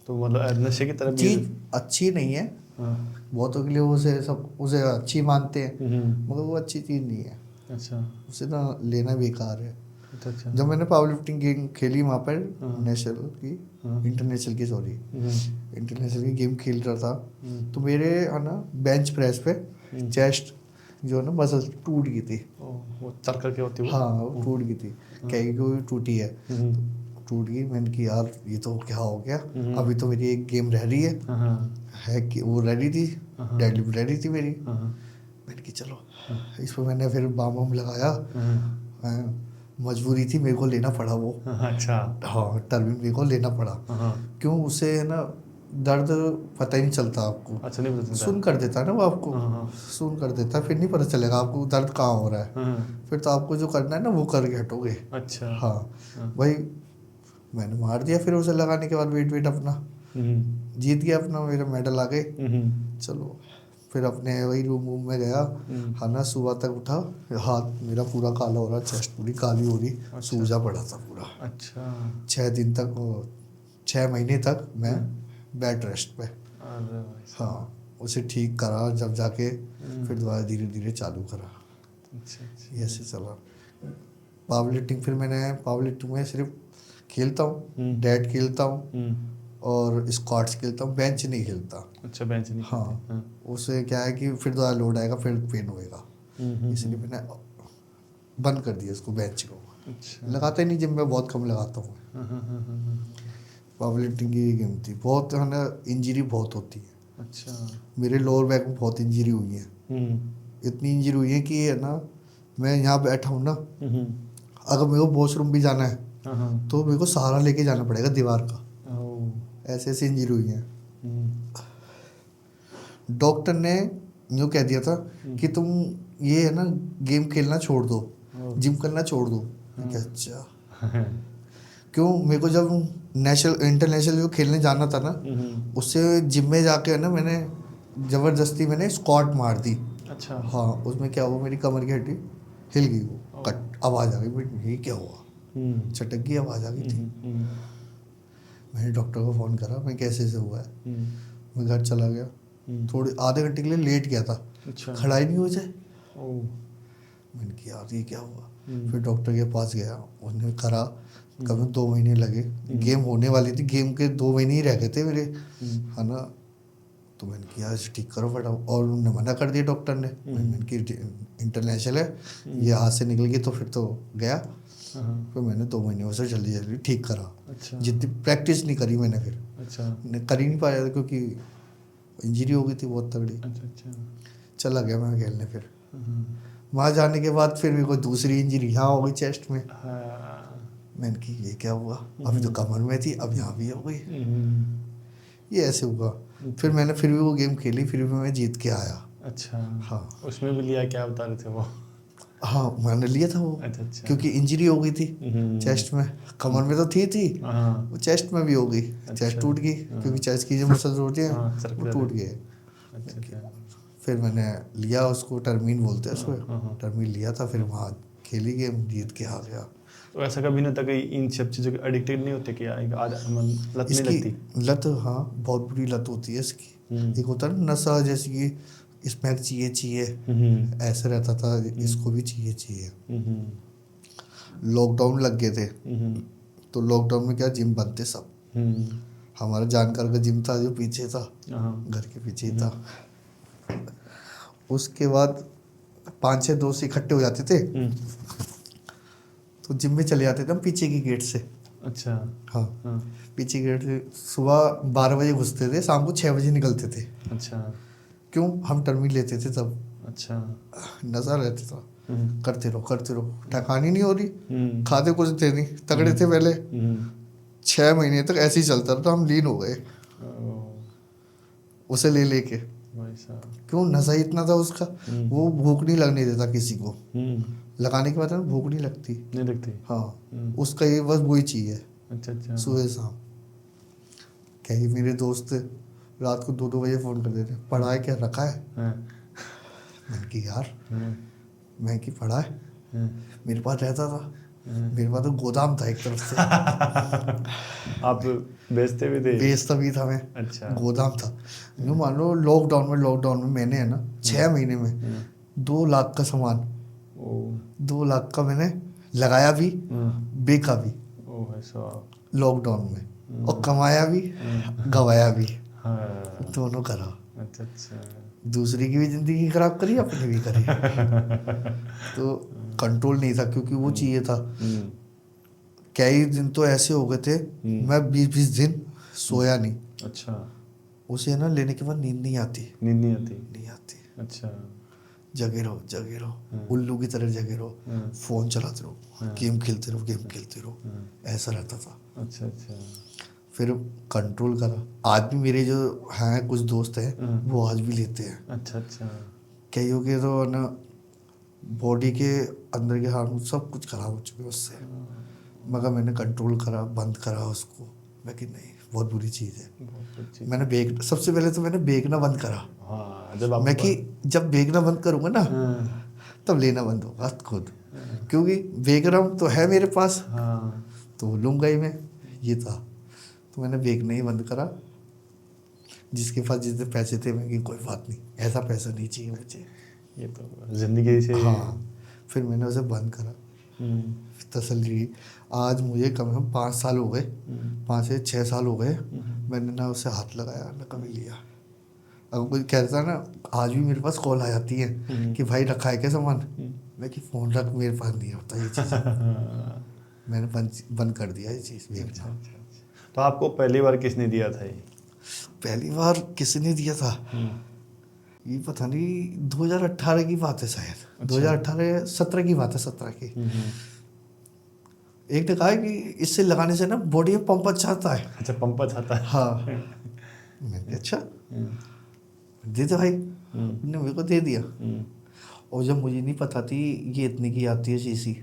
तो मतलब नशे की तरफ भी। चीज़ अच्छी नहीं है, हाँ। बहुतों के लिए उसे अच्छी मानते हैं, हम्म। मगर वो अच्छी चीज़ नहीं है, अच्छा उसे ना लेना बेकार है। अच्छा अच्छा। जब मैंने पावर लिफ्टिंग गेम खेली वहाँ पर, हाँ। नेशनल की, हाँ। इंटरनेशनल की, सॉरी, हम्म, इंटरनेशनल की गेम खेल रहा था, तो हम्म, मेरे है ना बेंच प्रेस पे हम्म। चेस्ट जो है ना मसल टूट गई थी। ओ, वो सर्कल के होती है वो। हाँ, वो टूट गई थी, कह कि वो टूटी है, हम्म, टूट गई। मैंने कि यार ये तो क्या हो गया, हम्म। अभी तो मेरी एक गेम रह रही है, हाँ कि वो रेडी थी, हाँ डेडलिफ्ट रेडी थी मेरी। हाँ मैंने कि चलो इस पर मैंने फिर बाम वाम लगाया। मैं मजबूरी थी, मेरे को लेना पड़ा वो। हाँ। अच्छा। हाँ, टर्बिन मेरे को लेना पड़ा। हाँ। क्यों, उससे है ना दर्द पता ही नहीं चलता आपको, अच्छा, नहीं पता चलता। सुन कर देता है ना वो आपको, हाँ हाँ सुन कर देता है, फिर नहीं पता चलेगा आपको दर्द कहाँ हो रहा है। हाँ। फिर तो आपको जो करना है ना वो करके हटोगे। अच्छा। हाँ, हाँ। वही मैंने मार दिया, फिर उसे लगाने के बाद वेट वेट अपना हम्म, जीत गया, अपना मेरा मेडल आ गए। हम्म, चलो, फिर अपने वही रूम वूम में गया। हाँ ना, सुबह तक उठा, हाथ मेरा पूरा काला हो रहा, चेस्ट पूरी काली हो रही, अच्छा। सूजा पड़ा था पूरा। अच्छा। 6 दिन तक, 6 महीने तक मैं हाँ। बेड रेस्ट पे। अरे भाई साहब। हाँ, उसे ठीक करा जब जाके, फिर हम्म, दोबारा धीरे धीरे चालू करा, अच्छा ये अच्छा। ऐसे चला। पावर लिफ्टिंग फिर मैंने पावर लिफ्टिंग में सिर्फ खेलता हूँ, डेड खेलता हूँ और स्क्वाट्स खेलता हूँ, बेंच नहीं खेलता। अच्छा, बेंच नहीं हाँ, खेलते। हाँ। उससे क्या है कि फिर दोबारा लोड आएगा, फिर पेन होएगा, इसलिए मैंने बंद कर दिया उसको, बेंच को अच्छा। लगाता ही नहीं, जिम में बहुत कम लगाता हूँ। हाँ हाँ हाँ हाँ हाँ। पावर लिफ्टिंग की गेम थी, बहुत है ना, इंजरी बहुत होती है। अच्छा। मेरे लोअर बैक में बहुत इंजरी हुई है, इतनी इंजरी हुई है कि है ना, मैं यहाँ बैठा हूँ ना, अगर मेरे को वॉशरूम भी जाना है हाँ हाँ। तो मेरे को सहारा लेके जाना पड़ेगा दीवार का, ओ। ऐसे ऐसे इंजरी हुई है। हम्म, डॉक्टर ने यूँ कह दिया था कि तुम ये है ना गेम खेलना छोड़ दो, ओ। जिम करना छोड़ दो। मैं हाँ। कहा, अच्छा। क्यों, मेरे को जब नेशनल इंटरनेशनल जो खेलने जाना था ना, उससे जिम में जाके है ना मैंने ज़बरदस्ती मैंने स्क्वाट मार दी। अच्छा। हाँ, उसमें क्या हुआ, मेरी कमर की हड्डी हिल गई, वो ओ। कट, आवाज़ आ गई, ये क्या हुआ, हम्म, चटक गई, आवाज़ आ गई थी। हम्म, मैंने डॉक्टर को फ़ोन करा, मैं कैसे से हुआ है। हम्म, मैं घर चला गया, थोड़ी आधे घंटे के लिए लेट गया था, अच्छा। खड़ा ही नहीं हो जाए। ओ। मैंने किया यार ये क्या हुआ, हम्म, फिर डॉक्टर के पास गया, उसने करा, कभी 2 महीने लगे, गेम होने वाली थी, गेम के 2 महीने ही रह गए थे मेरे, है ना। तो मैंने किया इसे ठीक करो फटा, और उन्होंने मना कर दिया डॉक्टर ने। मैंने कि इंटरनेशनल है, ये हाथ से निकल गई तो फिर तो गया। हाँ। फिर मैंने 2 महीने में उसे जल्दी जल्दी ठीक करा, अच्छा जितनी प्रैक्टिस नहीं करी मैंने, फिर अच्छा कर ही नहीं पाया था क्योंकि इंजरी हो गई थी बहुत तगड़ी। अच्छा अच्छा। चला गया मैं खेलने, फिर हाँ वहाँ जाने के बाद फिर मेरे को दूसरी इंजरी यहाँ हो गई चेस्ट में। हाँ। मैंने कि ये क्या हुआ, अभी तो कमर में थी, अब यहाँ भी हो गई, ये ऐसे हुआ। फिर मैंने फिर भी वो गेम खेली, फिर भी मैं जीत के आया। अच्छा। हाँ उसमें भी लिया, क्या बता रहे थे वो? हाँ, मैंने लिया था वो, अच्छा अच्छा। क्योंकि इंजरी हो गई थी चेस्ट में, कमर में तो थी, हाँ। वो चेस्ट में भी हो गई, चेस्ट अच्छा। टूट गई, हाँ। क्योंकि चेस्ट की जो मसल्स होती हैं हाँ, वो सर्कुलर टूट है। गए। अच्छा अच्छा। फिर मैंने लिया उसको, टर्मीन बोलते हैं हाँ हाँ उसको, हाँ। टर्मीन लिया था, फिर वहाँ खेली गेम, जीत के आ गया। तो ऐसा कभी नहीं होता कि इन सब चीज़ों के एडिक्टेड नहीं होते, कि लत नहीं इसकी लगती? लत, हाँ, बहुत बुरी लत होती है इसकी। एक होता है ना नशा, जैसे कि स्मैक चाहिए चाहिए, ऐसे रहता था, इसको भी चाहिए चाहिए। लॉकडाउन लग गए थे, तो लॉकडाउन में क्या, जिम बंद थे सब। हमारा जानकार का जिम था जो पीछे था, घर के पीछे ही था। उसके बाद 5-6 दोस्त इकट्ठे हो जाते थे, तो जिम में चले जाते थे हम पीछे की गेट से। अच्छा। हाँ, हाँ। पीछे गेट से सुबह 12 बजे घुसते थे, शाम को 6 बजे निकलते थे। अच्छा क्यों, हम टर्मी लेते थे तब, अच्छा। नशा रहता था, करते रहो, थकान ही नहीं हो रही, खाते कुछ थे नहीं, तगड़े थे पहले। 6 महीने तक ऐसे ही चलता रहा, हम लीन हो गए उसे ले लेके। भाई साहब। क्यों, नशा ही इतना था उसका, वो भूख नहीं लगने देता किसी को, लगाने के बाद ना भूख नहीं लगती। नहीं लगती। हाँ, उसका ये बस वही चाहिए, अच्छा अच्छा। सुबह शाम। कई मेरे दोस्त रात को 2-2 बजे फ़ोन कर देते, पढ़ा है क्या, रखा है? हाँ, मैंने कि यार, हाँ, मैं कि पढ़ा है, हाँ, मेरे पास रहता था, हाँ। मेरे पास तो गोदाम था एक तरफ से। आप बेचते भी थे? बेचता भी था मैं, अच्छा। गोदाम था। यूँ मान लो लॉकडाउन में मैंने है ना 6 महीने में हाँ, 2 लाख का सामान, ओ, 2 लाख का मैंने लगाया भी, हाँ, बेचा भी ओ ऐसा। लॉकडाउन में, और कमाया भी, गवाया भी, हाँ, दोनों करा। अच्छा अच्छा। दूसरे की भी जिंदगी खराब करी, अपनी भी करी। तो कंट्रोल नहीं था, क्योंकि वो चाहिए था। हम्म, कई दिन तो ऐसे हो गए थे, मैं 20-20 दिन सोया नहीं। अच्छा। उसे ना लेने के बाद नींद नहीं आती, नींद नहीं आती? नहीं आती। अच्छा। जगे रहो, उल्लू की तरह जगे रहो, हाँ, फोन चलाते रहो, हाँ। गेम खेलते रहो, हाँ, ऐसा रहता था। अच्छा अच्छा। फिर कंट्रोल करा। आज भी मेरे जो हैं कुछ दोस्त हैं, हाँ। वो आज भी लेते हैं। अच्छा अच्छा। कईयों के तो ना बॉडी के अंदर के हार्मोन सब कुछ खराब हो चुके हैं उससे, मगर मैंने कंट्रोल करा, बंद करा उसको। मैं कि नहीं, बहुत बुरी चीज़ है। बहुत अच्छी। मैंने सबसे पहले तो मैंने बेचना बंद करा। हाँ, जब आप मैं कि जब बेचना बंद करूँगा ना, हाँ, तब लेना बंद होगा खुद, क्योंकि बेच रहा हूँ तो है मेरे पास, हाँ, तो लूँगा ही मैं। ये था, तो मैंने बेचना ही बंद करा। जिसके पास जितने पैसे थे, मैं कि कोई बात नहीं, ऐसा पैसा नहीं चाहिए मुझे। ये तो जिंदगी से। हाँ, फिर मैंने उसे बंद करा, हम्म, तसल्ली हुई। आज मुझे कम से कम 5 साल हो गए, 5 से 6 साल हो गए, मैंने ना उसे हाथ लगाया ना कभी लिया। अगर कोई कहता ना, आज भी मेरे पास कॉल आ जाती है कि भाई रखा है क्या सामान, मैं कि फ़ोन रख, मेरे पास नहीं होता ये चीज़। मैंने बंद कर दिया ये चीज़ अच्छा बेचना। अच्छा अच्छा। तो आपको पहली बार किसने दिया था ये? पहली बार किसने दिया था, ये पता नहीं, 2018 की बात है शायद। 2018-17 की बात है, 17 की। एक ने कहा है कि इससे लगाने से ना बॉडी में पंप अच्छा आता है। अच्छा, पंपा चाहता है। हाँ, मैंने कहा अच्छा, दे दे भाई। उन्होंने मेरे को दे दिया। और जब मुझे नहीं पता थी ये इतने की आती है शीशी,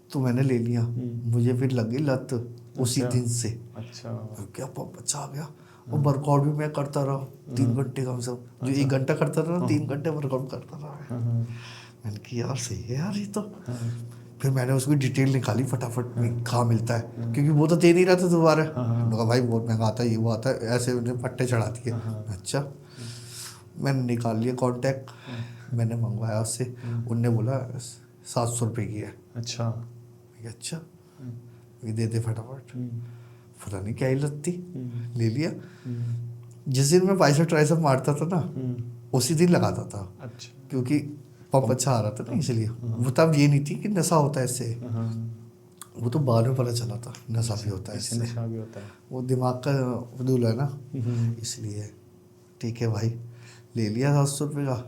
तो मैंने ले लिया। मुझे फिर लग गई लत उसी अच्छा। दिन से। अच्छा। क्या पंप अच्छा आ गया। और वर्कआउट भी मैं करता रहा 3 घंटे कम से कम, जो 1 घंटा करता था ना, 3 घंटे वर्कआउट करता रहा मैं। मैंने कहा यार सही है यार ये तो। फिर मैंने उसकी डिटेल निकाली फटाफट, कहाँ मिलता है, क्योंकि वो तो दे नहीं रहा था दोबारा। मैंने कहा भाई बहुत महंगा आता है, ये वो आता है, ऐसे उन्हें पट्टे चढ़ा दिए। अच्छा, मैंने निकाल लिया कांटेक्ट, मैंने मंगवाया उससे। उनने बोला 700 रुपये की है। अच्छा। मैं कहा, अच्छा, ये दे दे फटाफट। पता नहीं क्या ही लत थी, ले लिया। जिस दिन मैं बाइसेप ट्राइसेप मारता था ना, उसी दिन लगाता था, अच्छा। क्योंकि पंप अच्छा आ रहा था ना, इसलिए। वो तब ये नहीं थी कि नशा होता है इससे, वो तो बाद में पता चला था नशा भी होता है इससे इससे। नशा भी होता है। वो दिमाग का फजूल है ना, इसलिए। ठीक है भाई, ले लिया 700 रुपये का।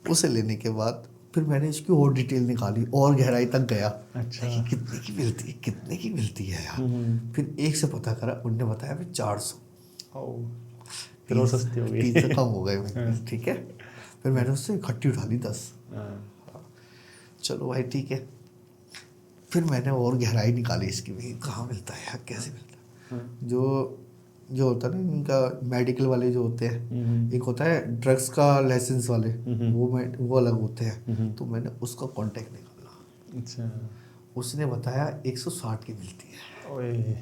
उसे लेने के बाद फिर मैंने इसकी और डिटेल निकाली, और गहराई तक गया। अच्छा। कि कितने की मिलती है, कितने की मिलती है यार। फिर एक से पता करा, उनने बताया फिर 400। ओ, फिर और सस्ती हो गई। 3 से कम हो गए मेरे। ठीक है, फिर मैंने उससे इकट्ठी उठा ली 10। चलो भाई ठीक है। फिर मैंने और गहराई निकाली इसकी भी, कहाँ मिलता है यार, कैसे मिलता है। जो होता है ना इनका, मेडिकल वाले जो होते हैं, एक होता है ड्रग्स का लाइसेंस वाले, वो अलग होते हैं। तो मैंने उसका कांटेक्ट निकाला। अच्छा। उसने बताया 160 की मिलती है। ओए।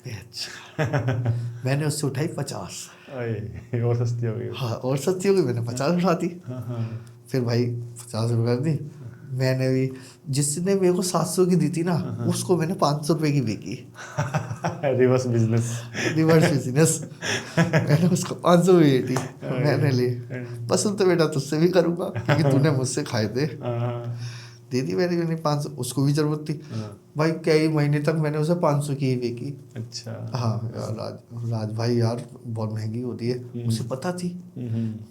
अच्छा, मैंने उससे उठाई 50। ओए, और सस्ती हो गई। हाँ, और सस्ती हो गई, मैंने 50 उठा दी। फिर भाई 50 रुपये कर दी। मैंने भी, जिसने मेरे को 700 की दी थी ना, उसको मैंने 500 रुपये की बेची। Reverse business. Reverse business. मैंने उसको 500 में बेची, मैंने ले। पसंद तो बेटा तुझसे भी करूँगा, क्योंकि तूने मुझसे खाए थे। दे दी मैंने 500, उसको भी जरूरत थी भाई। कई महीने तक मैंने उसे 500 की ही बेची। अच्छा। हाँ यार, राज भाई यार बहुत महंगी होती है, उसे पता थी।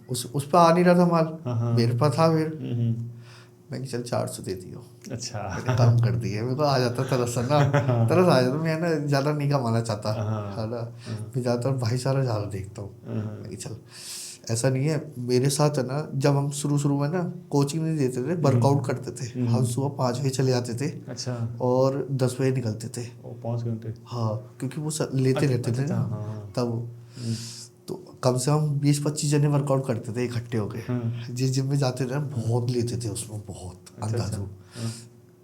उस पर आ नहीं रहा था माल, मेरे पास था। फिर मैं कि चल 400 दे दियो। अच्छा। मैंने काम कर दिया, मेरे को आ जाता तरस ना, तरस आ जाता। मैं ना ज़्यादा नहीं कमाना चाहता है ना, मैं ज़्यादातर भाईचारा ज़्यादा देखता हूँ। मैं कि चल ऐसा नहीं है। मेरे साथ है ना, जब हम शुरू में ना कोचिंग नहीं देते थे, वर्कआउट करते थे। हम सुबह 5 बजे चले जाते थे अच्छा। और 10 बजे निकलते थे। ओ 5 घंटे। हाँ, क्योंकि वो लेते रहते थे ना हाँ। तब। तो कम से कम 20-25 जने वर्कआउट करते थे इकट्ठे होके। जिस जिम में जाते थे ना, बहुत लेते थे उसमें, बहुत अंदाजू।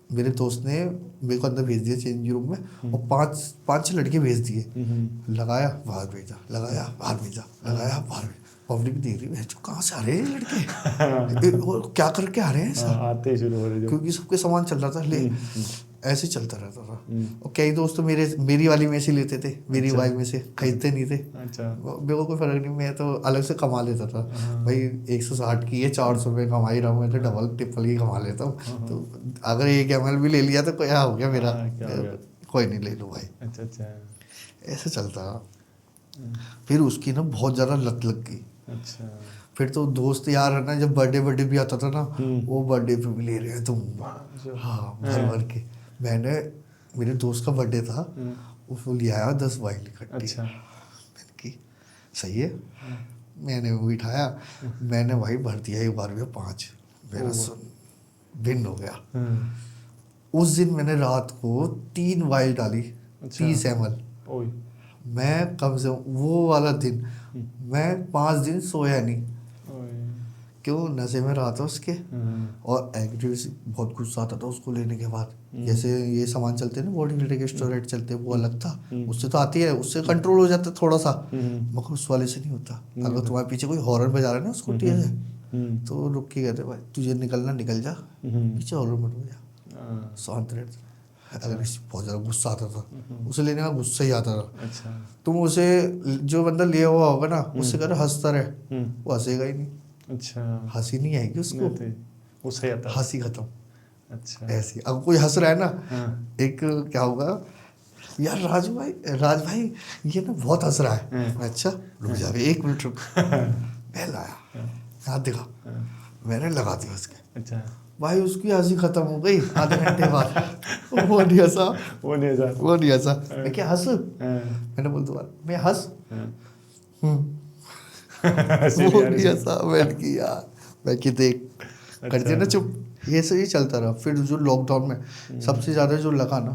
मेरे दोस्त ने मेरे को अंदर भेज दिया चेंज रूम में, और 5-6 लड़के भेज दिए। लगाया बाहर भेजा, लगाया बाहर भेजा, लगाया बाहर भेजा। पब्लिक देख रही है, कहाँ से आ रहे हैं ये लड़के, और क्या करके आ रहे हैं ऐसा। आते ही शुरू हो रहे जो। क्योंकि सबके सामान चल रहा था, ले ऐसे चलता रहता था। और कई दोस्त तो मेरी वाली में से लेते थे, मेरी वाइफ में से खरीदते नहीं थे। अच्छा। मेरे को कोई फर्क नहीं, मैं तो अलग से कमा लेता था। भाई 160 की है, 400 रुपये कमा ही रहा हूँ मैं, तो डबल ट्रिपल ही कमा लेता हूँ। तो अगर 1 ml भी ले लिया तो क्या हो गया मेरा, कोई नहीं, ले लो भाई। अच्छा अच्छा। ऐसे चलता रहा। फिर उसकी ना बहुत ज़्यादा लत लग गई। अच्छा। फिर तो दोस्त यार है ना, जब बर्थडे भी आता था ना, वो बर्थडे पे भी ले रहे हैं तुम। हाँ, भर भर के। मेरे दोस्त का बर्थडे था, उसको ले आया 10 वाइन इकट्ठी। अच्छा। मैंने की सही है। मैंने वो बिठाया, मैंने भाई भर दिया एक बार में 5। मेरा सुन भिन्न हो गया। उस दिन मैंने रात को 3 वाइन डाली, 30 ml। मैं कम से कम वो वाला दिन मैं 5 दिन सोया नहीं। क्यों? नशे में रहा था उसके। और एग्रेसिव, बहुत गुस्सा आता था उसको लेने के बाद। जैसे ये सामान चलते हैं ना, बॉडी बिल्डर के स्टेरॉइड चलते हैं, वो अलग था। उससे तो आती है, उससे कंट्रोल हो जाता है थोड़ा सा, मगर उस वाले से नहीं होता। अगर तुम्हारे पीछे कोई हॉर्न बजा रहा है ना स्कूटी से, तो लोग क्या कहते हैं, भाई तुझे निकलना निकल जा, पीछे हॉर्न मत बजा, शांत रहता। अगर बहुत ज़्यादा गुस्सा आता था, उसे लेने का गुस्सा ही आता था। अच्छा। तुम उसे, जो बंदा लिया हुआ होगा ना, उससे कह रहे हंसता रहे, वो हंसेगा ही नहीं। अच्छा। हंसी नहीं आएगी उसको, वो सही आता है। हंसी खत्म। अच्छा। ऐसी अगर कोई हंस रहा है ना, एक क्या होगा, यार राज भाई ये ना बहुत हंस रहा है। अच्छा रुक जा, 1 मिनट रुक। मैं लाया, हाथ दिखा, मैंने लगा दिया उसके। अच्छा। भाई उसकी हंसी खत्म हो गई आधे घंटे बाद। वो नहीं हंसा। मैं क्या हंस, मैंने बोल दोबारा, मैं हंस। वो नहीं हंसा। मैंने की यार, मैं कि देख कर दिया ना चुप। ये सही ही चलता रहा। फिर जो लॉकडाउन में सबसे ज़्यादा जो लगा ना,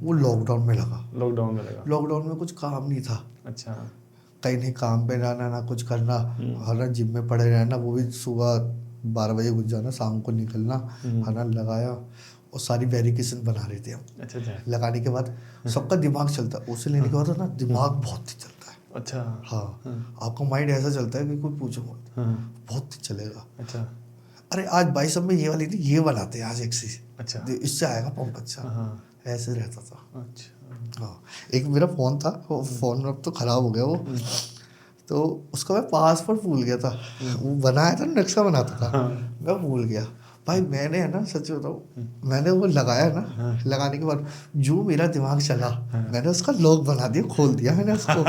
वो लॉकडाउन में लगा। लॉकडाउन में कुछ काम नहीं था। अच्छा। कहीं नहीं काम पे जाना, ना कुछ करना, है ना, जिम में पड़े रहना, वो भी सुबह 12 बजे घुस जाना, शाम को निकलना, है ना। लगाया और सारी वेरिफिकेशन बना रहे थे हम। अच्छा। लगाने के बाद सबका दिमाग चलता है, उसे लेने के बाद ना दिमाग बहुत तेज चलता है। अच्छा। हाँ, आपका माइंड ऐसा चलता है कि कोई पूछो मत, बहुत तेज चलेगा। अच्छा। अरे आज भाई सब में ये वाली थी, ये बनाते हैं आज एक्सी। अच्छा। इससे आएगा पंप अच्छा। ऐसे रहता था। अच्छा। हाँ, एक मेरा फ़ोन था, वो फ़ोन अब तो ख़राब हो गया वो। तो उसका मैं पासवर्ड भूल गया था। वो बनाया था, नक्शा बनाता था, मैं भूल गया भाई। मैंने है ना, सच बताऊँ, मैंने वो लगाया ना, लगाने के बाद जो मेरा दिमाग चला, मैंने उसका लॉक बना दिया, खोल दिया मैंने उसको।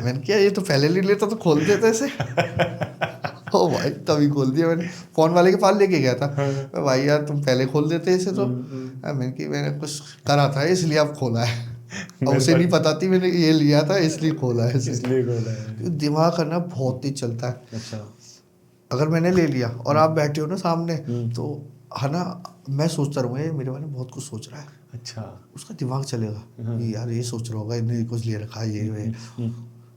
मैंने किया ये तो पहले ले लेता तो खोल देता इसे। ओ भाई, तभी खोल दिया मैंने। फ़ोन वाले के पास लेके गया था, भाई यार तुम पहले खोल देते इसे तो। मैंने कुछ करा था इसलिए अब खोला है। और उसे नहीं पता थी मैंने ये लिया था, इसलिए खोला है इसे। दिमाग का ना बहुत ही चलता है। अच्छा। अगर मैंने ले लिया और आप बैठे हो ना सामने, तो है ना, मैं सोचता रहूँगा ये मेरे बारे में बहुत कुछ सोच रहा है। अच्छा। उसका दिमाग चलेगा कि यार ये सोच रहा होगा, इन्हें कुछ ले रखा है ये।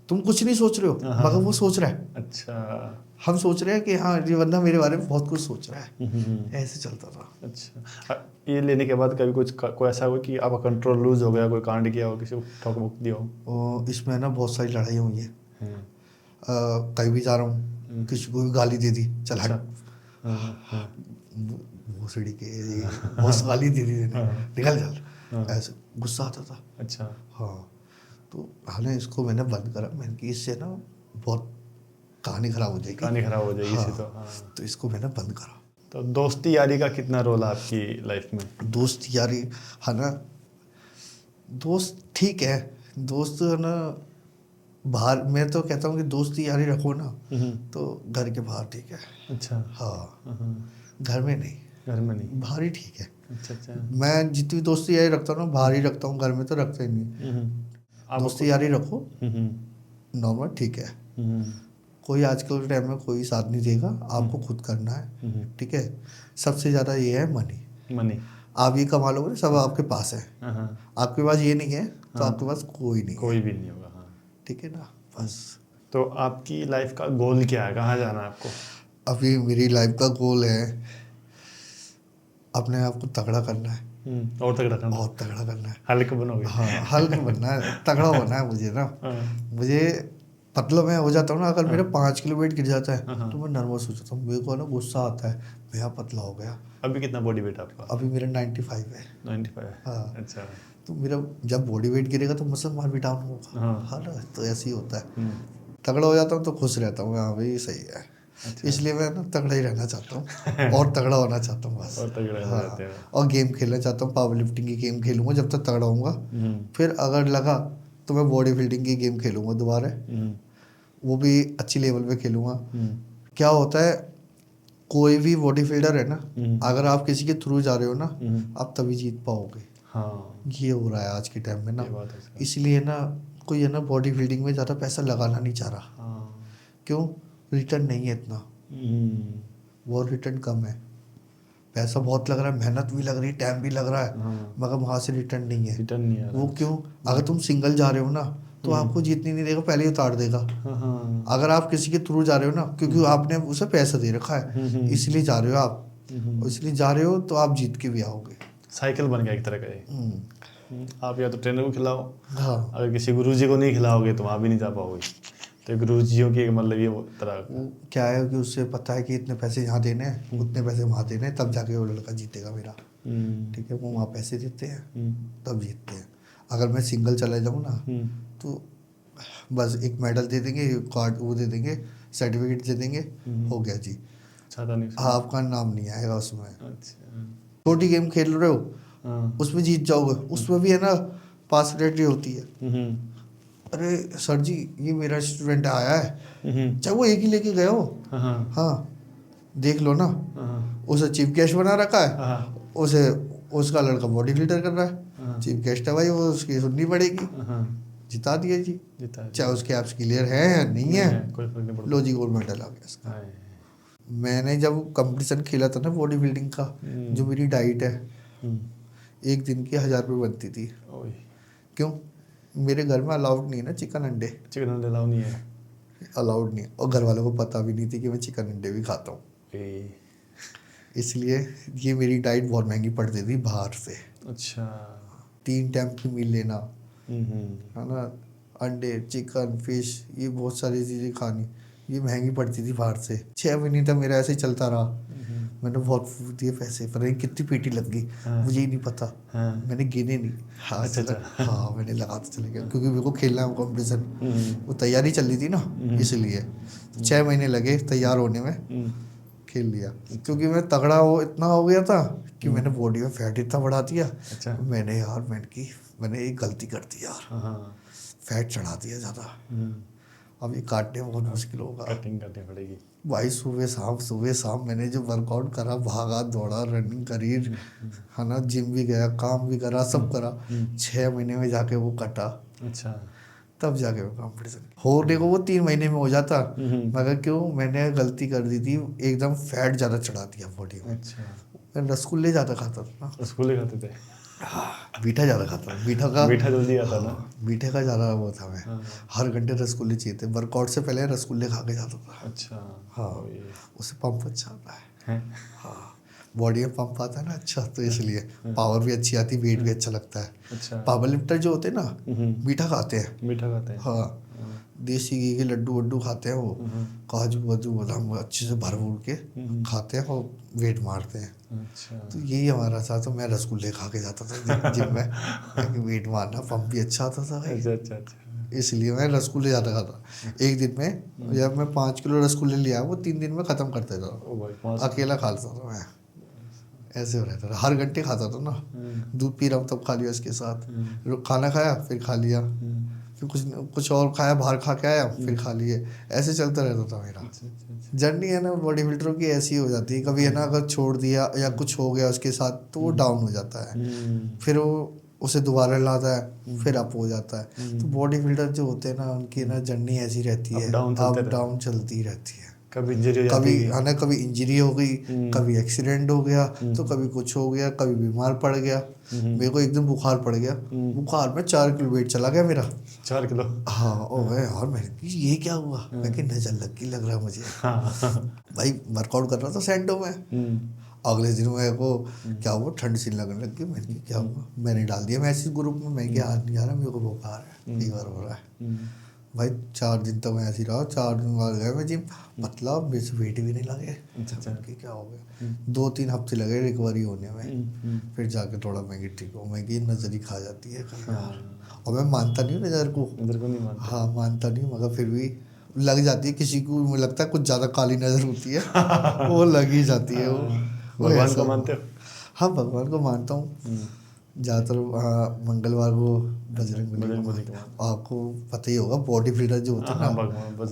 तुम कुछ नहीं सोच रहे हो, मगर वो सोच रहा है। अच्छा। हम सोच रहे हैं कि हाँ ये बंदा मेरे बारे में बहुत कुछ सोच रहा है। ऐसे चलता था। अच्छा। ये लेने के बाद कभी कोई ऐसा हुआ कि आपका कंट्रोल लूज हो गया, कोई कांड किया हो, किसी को ठोक वोक दिया हो? और इसमें ना बहुत सारी लड़ाई हुई है। कहीं भी जा रहा हूँ, किसी को भी गाली दे दी, चल हट, भोसड़ी के बहुत गाली दे दी, निकल चल, ऐसे गुस्सा आता था। अच्छा। हाँ, तो हालांकि इसको मैंने बंद करा। मैंने कि इससे ना बहुत कहानी खराब हो जाएगी। इसे तो इसको मैंने बंद करा। तो दोस्ती यारी का कितना रोल है आपकी लाइफ में? दोस्त यारी है ना, दोस्त ठीक है, दोस्त है ना बाहर। मैं तो कहता हूँ कि दोस्ती यारी रखो ना, तो घर के बाहर ठीक है। अच्छा। हाँ, घर में नहीं, बाहर ही ठीक है। अच्छा। मैं जितनी दोस्ती यारी रखता हूँ ना, बाहर ही रखता हूँ, घर में तो रखता ही नहीं। दोस्ती यारी रखो नॉर्मल, ठीक है। कोई आजकल के टाइम में कोई साथ नहीं देगा, आपको खुद करना है। ठीक है, सबसे ज़्यादा ये है मनी। आप ये कमा लोगे, सब आपके पास है। आपके पास ये नहीं है तो आपके पास कोई नहीं है। कोई भी नहीं होगा। हाँ, ठीक है ना, बस। तो आपकी लाइफ का गोल क्या है, कहाँ जाना है आपको? अभी मेरी लाइफ का गोल है अपने आप को तगड़ा करना है। और तगड़ा करना, बहुत तगड़ा करना है। हल्का बनोगे? हाँ, हल्का बनना है, तगड़ा होना है मुझे ना। मुझे पतला मैं हो जाता हूँ ना, अगर मेरा 5 किलो वेट गिर जाता है तो मैं नर्वस हो जाता हूँ, मेरे को ना गुस्सा आता है, मैं यहाँ पतला हो गया। अभी कितना बॉडी वेट आपका? अभी मेरा 95 है। 95? हाँ। अच्छा। तो मेरा जब बॉडी वेट गिरेगा तो मसल मार भी डाउन होगा। हाँ। हाँ ना, तो ऐसे ही होता है। तगड़ा हो जाता हूँ तो खुश रहता हूँ, हाँ भाई सही है। अच्छा। इसलिए मैं ना तगड़ा ही रहना चाहता हूँ और तगड़ा होना चाहता हूँ बस। और तगड़ा हाँ, रहते हैं। और गेम खेलना चाहता हूँ, पावर लिफ्टिंग की गेम खेलूंगा जब तक तगड़ा होऊंगा। फिर अगर लगा तो मैं बॉडी बिल्डिंग की गेम खेलूंगा दोबारा, वो भी अच्छी लेवल पे खेलूंगा। क्या होता है, कोई भी बॉडी बिल्डर है ना, अगर आप किसी के थ्रू जा रहे हो ना, आप तभी जीत पाओगे। हाँ, ये हो रहा है आज के टाइम में ना, ये बात है सर। इसलिए ना कोई है ना बॉडी बिल्डिंग में ज़्यादा पैसा लगाना नहीं चाह रहा। हाँ। क्यों? रिटर्न नहीं है इतना, बहुत रिटर्न कम है। पैसा बहुत लग रहा है, मेहनत भी लग रही है, टाइम भी लग रहा है, मगर वहाँ से रिटर्न नहीं है। रिटर्न नहीं आ रहा। वो क्यों? अगर तुम सिंगल जा रहे हो ना तो आपको जीतने नहीं देगा, पहले ही उतार देगा। अगर आप किसी के थ्रू जा रहे हो ना, क्योंकि आपने उसे पैसा दे रखा है, इसलिए जा रहे हो आप, इसलिए जा रहे हो तो आप जीत के भी आओगे। साइकिल बन गया एक तरह का ये। आप या तो ट्रेनर को खिलाओ, हाँ, अगर किसी गुरुजी को नहीं खिलाओगे तो वहाँ भी नहीं जा पाओगे। तो गुरुजियों की एक मतलब ये वो तरह वो क्या है कि उससे पता है कि इतने पैसे यहाँ देने हैं, उतने पैसे वहाँ देने हैं, तब जाके वो लड़का जीतेगा मेरा। ठीक है, वो वहाँ पैसे देते हैं तब जीतते हैं। अगर मैं सिंगल चला जाऊँ ना तो बस एक मेडल दे देंगे, कार्ड वो दे देंगे, सर्टिफिकेट दे देंगे, हो गया जी। छाता नहीं। हाँ, आपका नाम नहीं आएगा उसमें। अच्छा। छोटी गेम खेल रहे हो उसमें जीत जाओगे, उसमें भी है ना पार्सलिटी होती है। अरे सर जी, ये मेरा स्टूडेंट आया है, चाहे वो एक ही लेके गए हो, हाँ देख लो ना, उसे चीफ गेस्ट बना रखा है, उसे उसका लड़का बॉडी बिल्डर कर रहा है, चीफ गेस्ट है भाई, वो उसकी सुननी पड़ेगी। जिता दिया जी, चाहे उसके एप्स क्लियर है या नहीं है, कोई फर्क नहीं पड़ता। लो जी, गोल्ड मेडल आ गया इसका। मैंने जब कंपटीशन खेला था ना बॉडी बिल्डिंग का, जो मेरी डाइट है एक दिन की 1000 रुपये बनती थी। क्यों? मेरे घर में अलाउड नहीं है ना चिकन अंडे। चिकन अंडे अलाउ नहीं है? अलाउड नहीं, और घर वालों को पता भी नहीं थी कि मैं चिकन अंडे भी खाता हूँ। इसलिए ये मेरी डाइट बहुत महंगी पड़ती थी बाहर से। अच्छा। 3 टाइम की मील लेना है ना, अंडे, चिकन, फिश, ये बहुत सारी चीज़ें खानी, ये महंगी पड़ती थी बाहर से। 6 महीने तक मेरा ऐसे ही चलता रहा। मैंने बहुत फूक दिए पैसे, पर नहीं कितनी पेटी लग गई मुझे ही नहीं पता। मैंने गिने नहीं। हाँ, अच्छा। हाँ, मैंने लगाते चले गया, क्योंकि मेरे को खेलना है कॉम्पिटिशन, वो तैयारी चल रही थी ना, इसलिए 6 महीने लगे तैयार होने में, खेल लिया। क्योंकि मैं तगड़ा इतना हो गया था कि मैंने बॉडी में फैट इतना बढ़ा दिया। अच्छा। मैंने एक गलती कर दी यार, फैट चढ़ा दिया ज़्यादा। अब ये काटने में बहुत मुश्किल होगा, कटिंग करनी पड़ेगी भाई। सुबह शाम मैंने जो वर्कआउट करा, भागा दौड़ा, रनिंग करी, है ना, जिम भी गया, काम भी करा, सब करा, 6 महीने में जाके वो कटा। अच्छा। तब जाके वो कॉम्पिटिशन होने को वो 3 महीने में हो जाता, मगर क्यों? मैंने गलती कर दी थी, एकदम फैट ज़्यादा चढ़ा दिया बॉडी में। अच्छा। मैं रसगुल्ले ज़्यादा खाता था ना, रसगुल्ले खाते थे? मीठा ज़्यादा खाता था, मीठा जल्दी आता ना, मीठे का ज़्यादा वो था। मैं हर घंटे रसगुल्ले चाहिए थे, वर्कआउट से पहले रसगुल्ले खा के जाता था। अच्छा। हाँ, उससे पंप अच्छा आता है। हाँ, बॉडी में पंप आता है ना अच्छा, तो इसलिए पावर भी अच्छी आती, वेट भी अच्छा लगता है। अच्छा। पावर लिफ्टर जो होते हैं ना, मीठा खाते हैं। हाँ, देसी घी के लड्डू वड्डू खाते हैं, वो काजू वाजू बादाम अच्छे से भर भूर के खाते हैं और वेट मारते हैं। अच्छा। तो यही हमारा था, तो मैं रसगुल्ले खा के जाता था जिम में, क्योंकि वेट मारना, पंप भी अच्छा आता था भाई। अच्छा। इसलिए मैं रसगुल्ले ज़्यादा खाता। एक दिन में जब मैं 5 किलो रसगुल्ले लिया, वो 3 दिन में ख़त्म करते था, अकेला खाता था मैं। ऐसे हो रहता था, हर घंटे खाता था ना, दूध पी रहा हूँ तब खा लिया, इसके साथ खाना खाया फिर खा लिया, फिर कुछ और खाया, बाहर खा के आया फिर खा लिए, ऐसे चलता रहता था मेरा। जर्नी है ना बॉडी बिल्डरों की ऐसी हो जाती है, कभी है ना अगर छोड़ दिया या कुछ हो गया उसके साथ तो वो डाउन हो जाता है। फिर वो उसे दोबारा लाता है, फिर अप हो जाता है। तो बॉडी बिल्डर जो होते हैं ना, उनकी ना जर्नी ऐसी रहती है, अप डाउन चलती रहती है। कभी इंजरी हो जाती कभी है, है ना, कभी इंजरी हो गई, कभी एक्सीडेंट हो गया, तो कभी कुछ हो गया, कभी बीमार पड़ गया। मेरे को एकदम बुखार पड़ गया, बुखार में 4 किलो वेट चला गया मेरा। 4 किलो? हाँ, ओ यार मैंने कि ये क्या हुआ, मैं कि नजर लग गई लग रहा मुझे। भाई वर्कआउट कर रहा था सैंडो में, अगले दिन मेरे को क्या हुआ, ठंड सी लगने लग गई। मैंने क्या हुआ, मैंने डाल दिया मैसेज ग्रुप में, मैं क्या हाथ नहीं आ रहा, मेरे को बुखार है, फीवर हो रहा है। भाई 4 दिन तक मैं ऐसे ही रहा, 4 दिन बाद गया मैं जिम, पतला, मेरे से वेट भी नहीं लगे। अच्छा। कि क्या हो गया, 2-3 हफ्ते लगे रिकवरी होने में, फिर जाके थोड़ा मैं ठीक हूँ। मैं कि नज़र ही खा जाती है कई बार, और मैं मानता नहीं हूँ नज़र को, नहीं मानता। हाँ मानता नहीं, मगर फिर भी लग जाती है। किसी को मुझे लगता है कुछ ज़्यादा काली नज़र होती है वो लग ही जाती है। वो भगवान ऐसा को मानते हो? हाँ, भगवान को मानता हूँ ज़्यादातर। मंगलवार को बजरंगबली को मानते हैं। आपको पता ही होगा बॉडी बिल्डर जो होते हैं ना,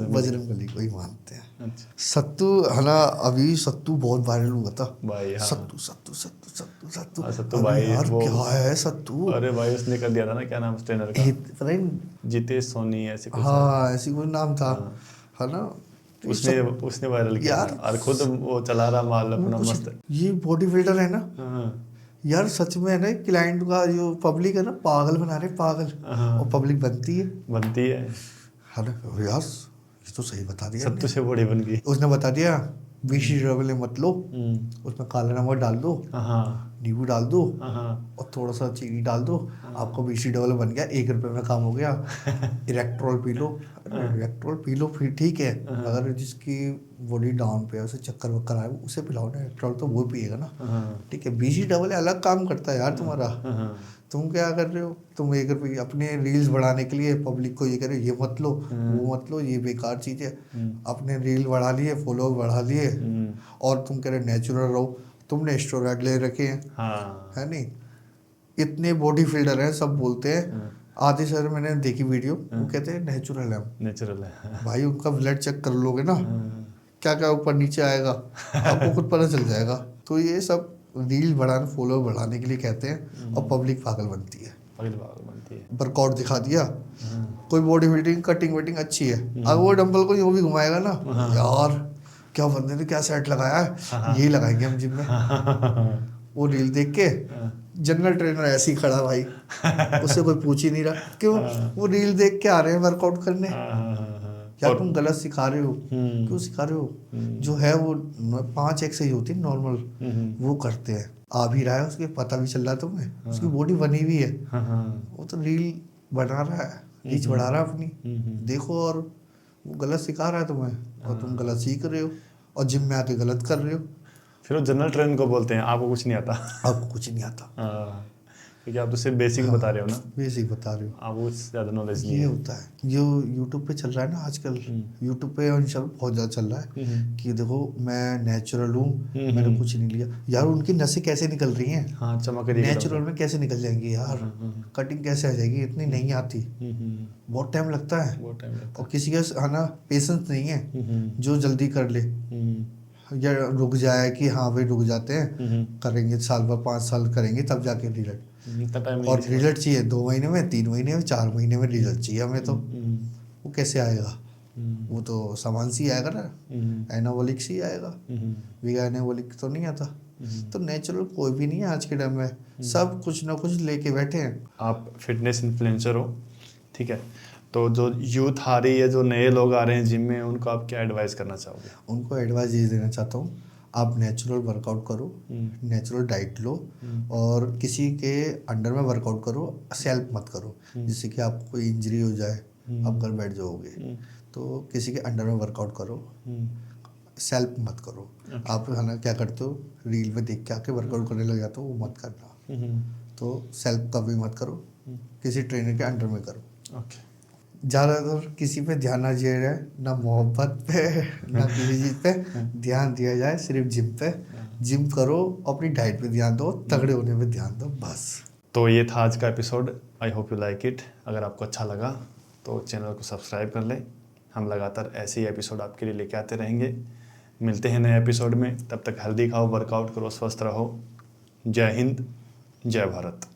बजरंगबली को ही मानते हैं। अच्छा। सत्तू है ना, अभी सत्तू बहुत वायरल हुआ था भाई। हाँ। सत्तू सत्तू सत्तू सत्तू सत्तू सत्तू अरे भाई, यार क्या है सत्तू। अरे भाई उसने कर दिया था ना, क्या नाम उस ट्रेनर का, पता ही नहीं। जितेश सोनी ऐसे कुछ। हाँ, ऐसी कोई नाम था, है ना। तो उसने वायरल किया यार, था, और खुद वो चला रहा माल अपना मस्त। ये बॉडी बिल्डर है ना हाँ। यार, सच में है ना, क्लाइंट का जो पब्लिक है ना, पागल बना रहे पागल, और पब्लिक बनती है ना यार। ये तो सही बता दिया सत्तू से बॉडी बन गई। उसने बता दिया, बीसी डबल मत लो, उसमें काला नमक डाल दो, नींबू डाल दो, और थोड़ा सा चीनी डाल दो, आपका बीसी डबल बन गया, 1 रुपये में काम हो गया। Electral P low, Electral P low फिर ठीक है, अगर जिसकी बॉडी डाउन पे है, उसे चक्कर वक्कर आए, उसे पिलाओ ना इलेक्ट्रॉल, तो वो पिएगा ना, ठीक है। बीसी डबल अलग काम करता है यार तुम्हारा। तुम क्या कर रहे हो, तुम 1 रुपये अपने रील्स बढ़ाने के लिए पब्लिक को ये करे, ये मत लो, वो मत लो, ये बेकार चीज़ है। अपने रील बढ़ा लिए, फॉलोअर बढ़ा लिए, और तुम कह रहे नेचुरल रहो। तुमने स्टेरॉइड ले रखे हैं, है नहीं। इतने बॉडी बिल्डर हैं, सब बोलते हैं। आधे सर मैंने देखी वीडियो, वो कहते हैं नेचुरल है। भाई उनका ब्लड चेक कर लोगे ना, क्या क्या ऊपर नीचे आएगा आपको खुद पता चल जाएगा। तो ये सब रील बढ़ाने, फॉलोअर बढ़ाने के लिए कहते हैं, और पब्लिक पागल बनती है। वर्कआउट दिखा दिया, कोई बॉडी बिल्डिंग कटिंग वटिंग अच्छी है, अब वो डंबल को यूँ भी घुमाएगा ना, यार क्या बंदे ने क्या सेट लगाया है, यही लगाएंगे हम जिम में। वो रील देख के जनरल ट्रेनर ऐसे ही खड़ा भाई, उससे कोई पूछ ही नहीं रहा, क्यों, वो रील देख के आ रहे हैं वर्कआउट करने। यार तुम गलत सिखा रहे हो, क्यों सिखा रहे हो। जो है वो 5 एक्सरसाइज होती है नॉर्मल, वो करते हैं, आ भी रहा है, उसके पता भी चल रहा है तुम्हें, उसकी बॉडी बनी हुई है। वो तो रील बना रहा है, रीच बढ़ा रहा है अपनी, देखो, और वो गलत सिखा रहा है तुम्हें, और तुम गलत सीख रहे हो, और जिम में आके गलत कर रहे हो। फिर वो जनरल ट्रेन को बोलते हैं, आपको कुछ नहीं आता। आपको कुछ नहीं आता, क्योंकि आप तो सिर्फ बेसिक बता रहे हो ना, बेसिक बता रहे हो, आपको ज़्यादा नॉलेज नहीं ये है। होता है। जो यूट्यूब पे चल रहा है ना आजकल, यूट्यूब पे और सब बहुत ज़्यादा चल रहा है कि देखो मैं नेचुरल हूँ, मैंने कुछ नहीं लिया। यार उनकी नसें कैसे निकल रही हैं, हाँ, चमक रही है, नेचुरल में कैसे निकल जाएंगी यार, कटिंग कैसे आ जाएगी, इतनी नहीं आती, बहुत टाइम लगता है, और किसी का है ना पेशेंस नहीं है जो जल्दी कर ले, या रुक जाए कि हाँ भाई रुक जाते हैं, करेंगे साल भर 5 साल करेंगे तब जाके रिजल्ट, और रिजल्ट चाहिए 2 महीने में, 3 महीने में, 4 महीने में रिजल्ट चाहिए हमें। तो वो कैसे आएगा, वो तो सामान सी आएगा ना, एनाबॉलिक सी आएगा, बिना एनाबॉलिक तो नहीं आता। तो नेचुरल कोई भी नहीं है आज के टाइम में, सब कुछ ना कुछ लेके बैठे हैं। आप फिटनेस इन्फ्लुएंसर हो, ठीक है, तो जो यूथ आ रही है, जो नए लोग आ रहे हैं जिम में, उनको आप क्या एडवाइस करना चाहोगे? उनको एडवाइस ये देना चाहता हूँ, आप नेचुरल वर्कआउट करो, नेचुरल डाइट लो, और किसी के अंडर में वर्कआउट करो, सेल्फ मत करो, जिससे कि आपको कोई इंजरी हो जाए, आप घर बैठ जाओगे। तो किसी के अंडर में वर्कआउट करो, सेल्फ मत करो। आप है ना क्या करते हो, रील में देख के आके वर्कआउट करने लग जाते हो, वो मत करना। तो सेल्फ कभी मत करो, किसी ट्रेनर के अंडर में करो। ज़्यादातर किसी पे ध्यान ना दिया जाए, ना मोहब्बत पे, ना किसी चीज़ पे ध्यान दिया जाए, सिर्फ जिम पे। जिम करो, अपनी डाइट पे ध्यान दो, तगड़े होने पे ध्यान दो, बस। तो ये था आज का episode, I hope you like it. अगर आपको अच्छा लगा तो चैनल को सब्सक्राइब कर लें, हम लगातार ऐसे ही एपिसोड आपके लिए लेके आते रहेंगे। मिलते हैं नए एपिसोड में, तब तक हेल्दी खाओ, वर्कआउट करो, स्वस्थ रहो। जय हिंद, जय भारत।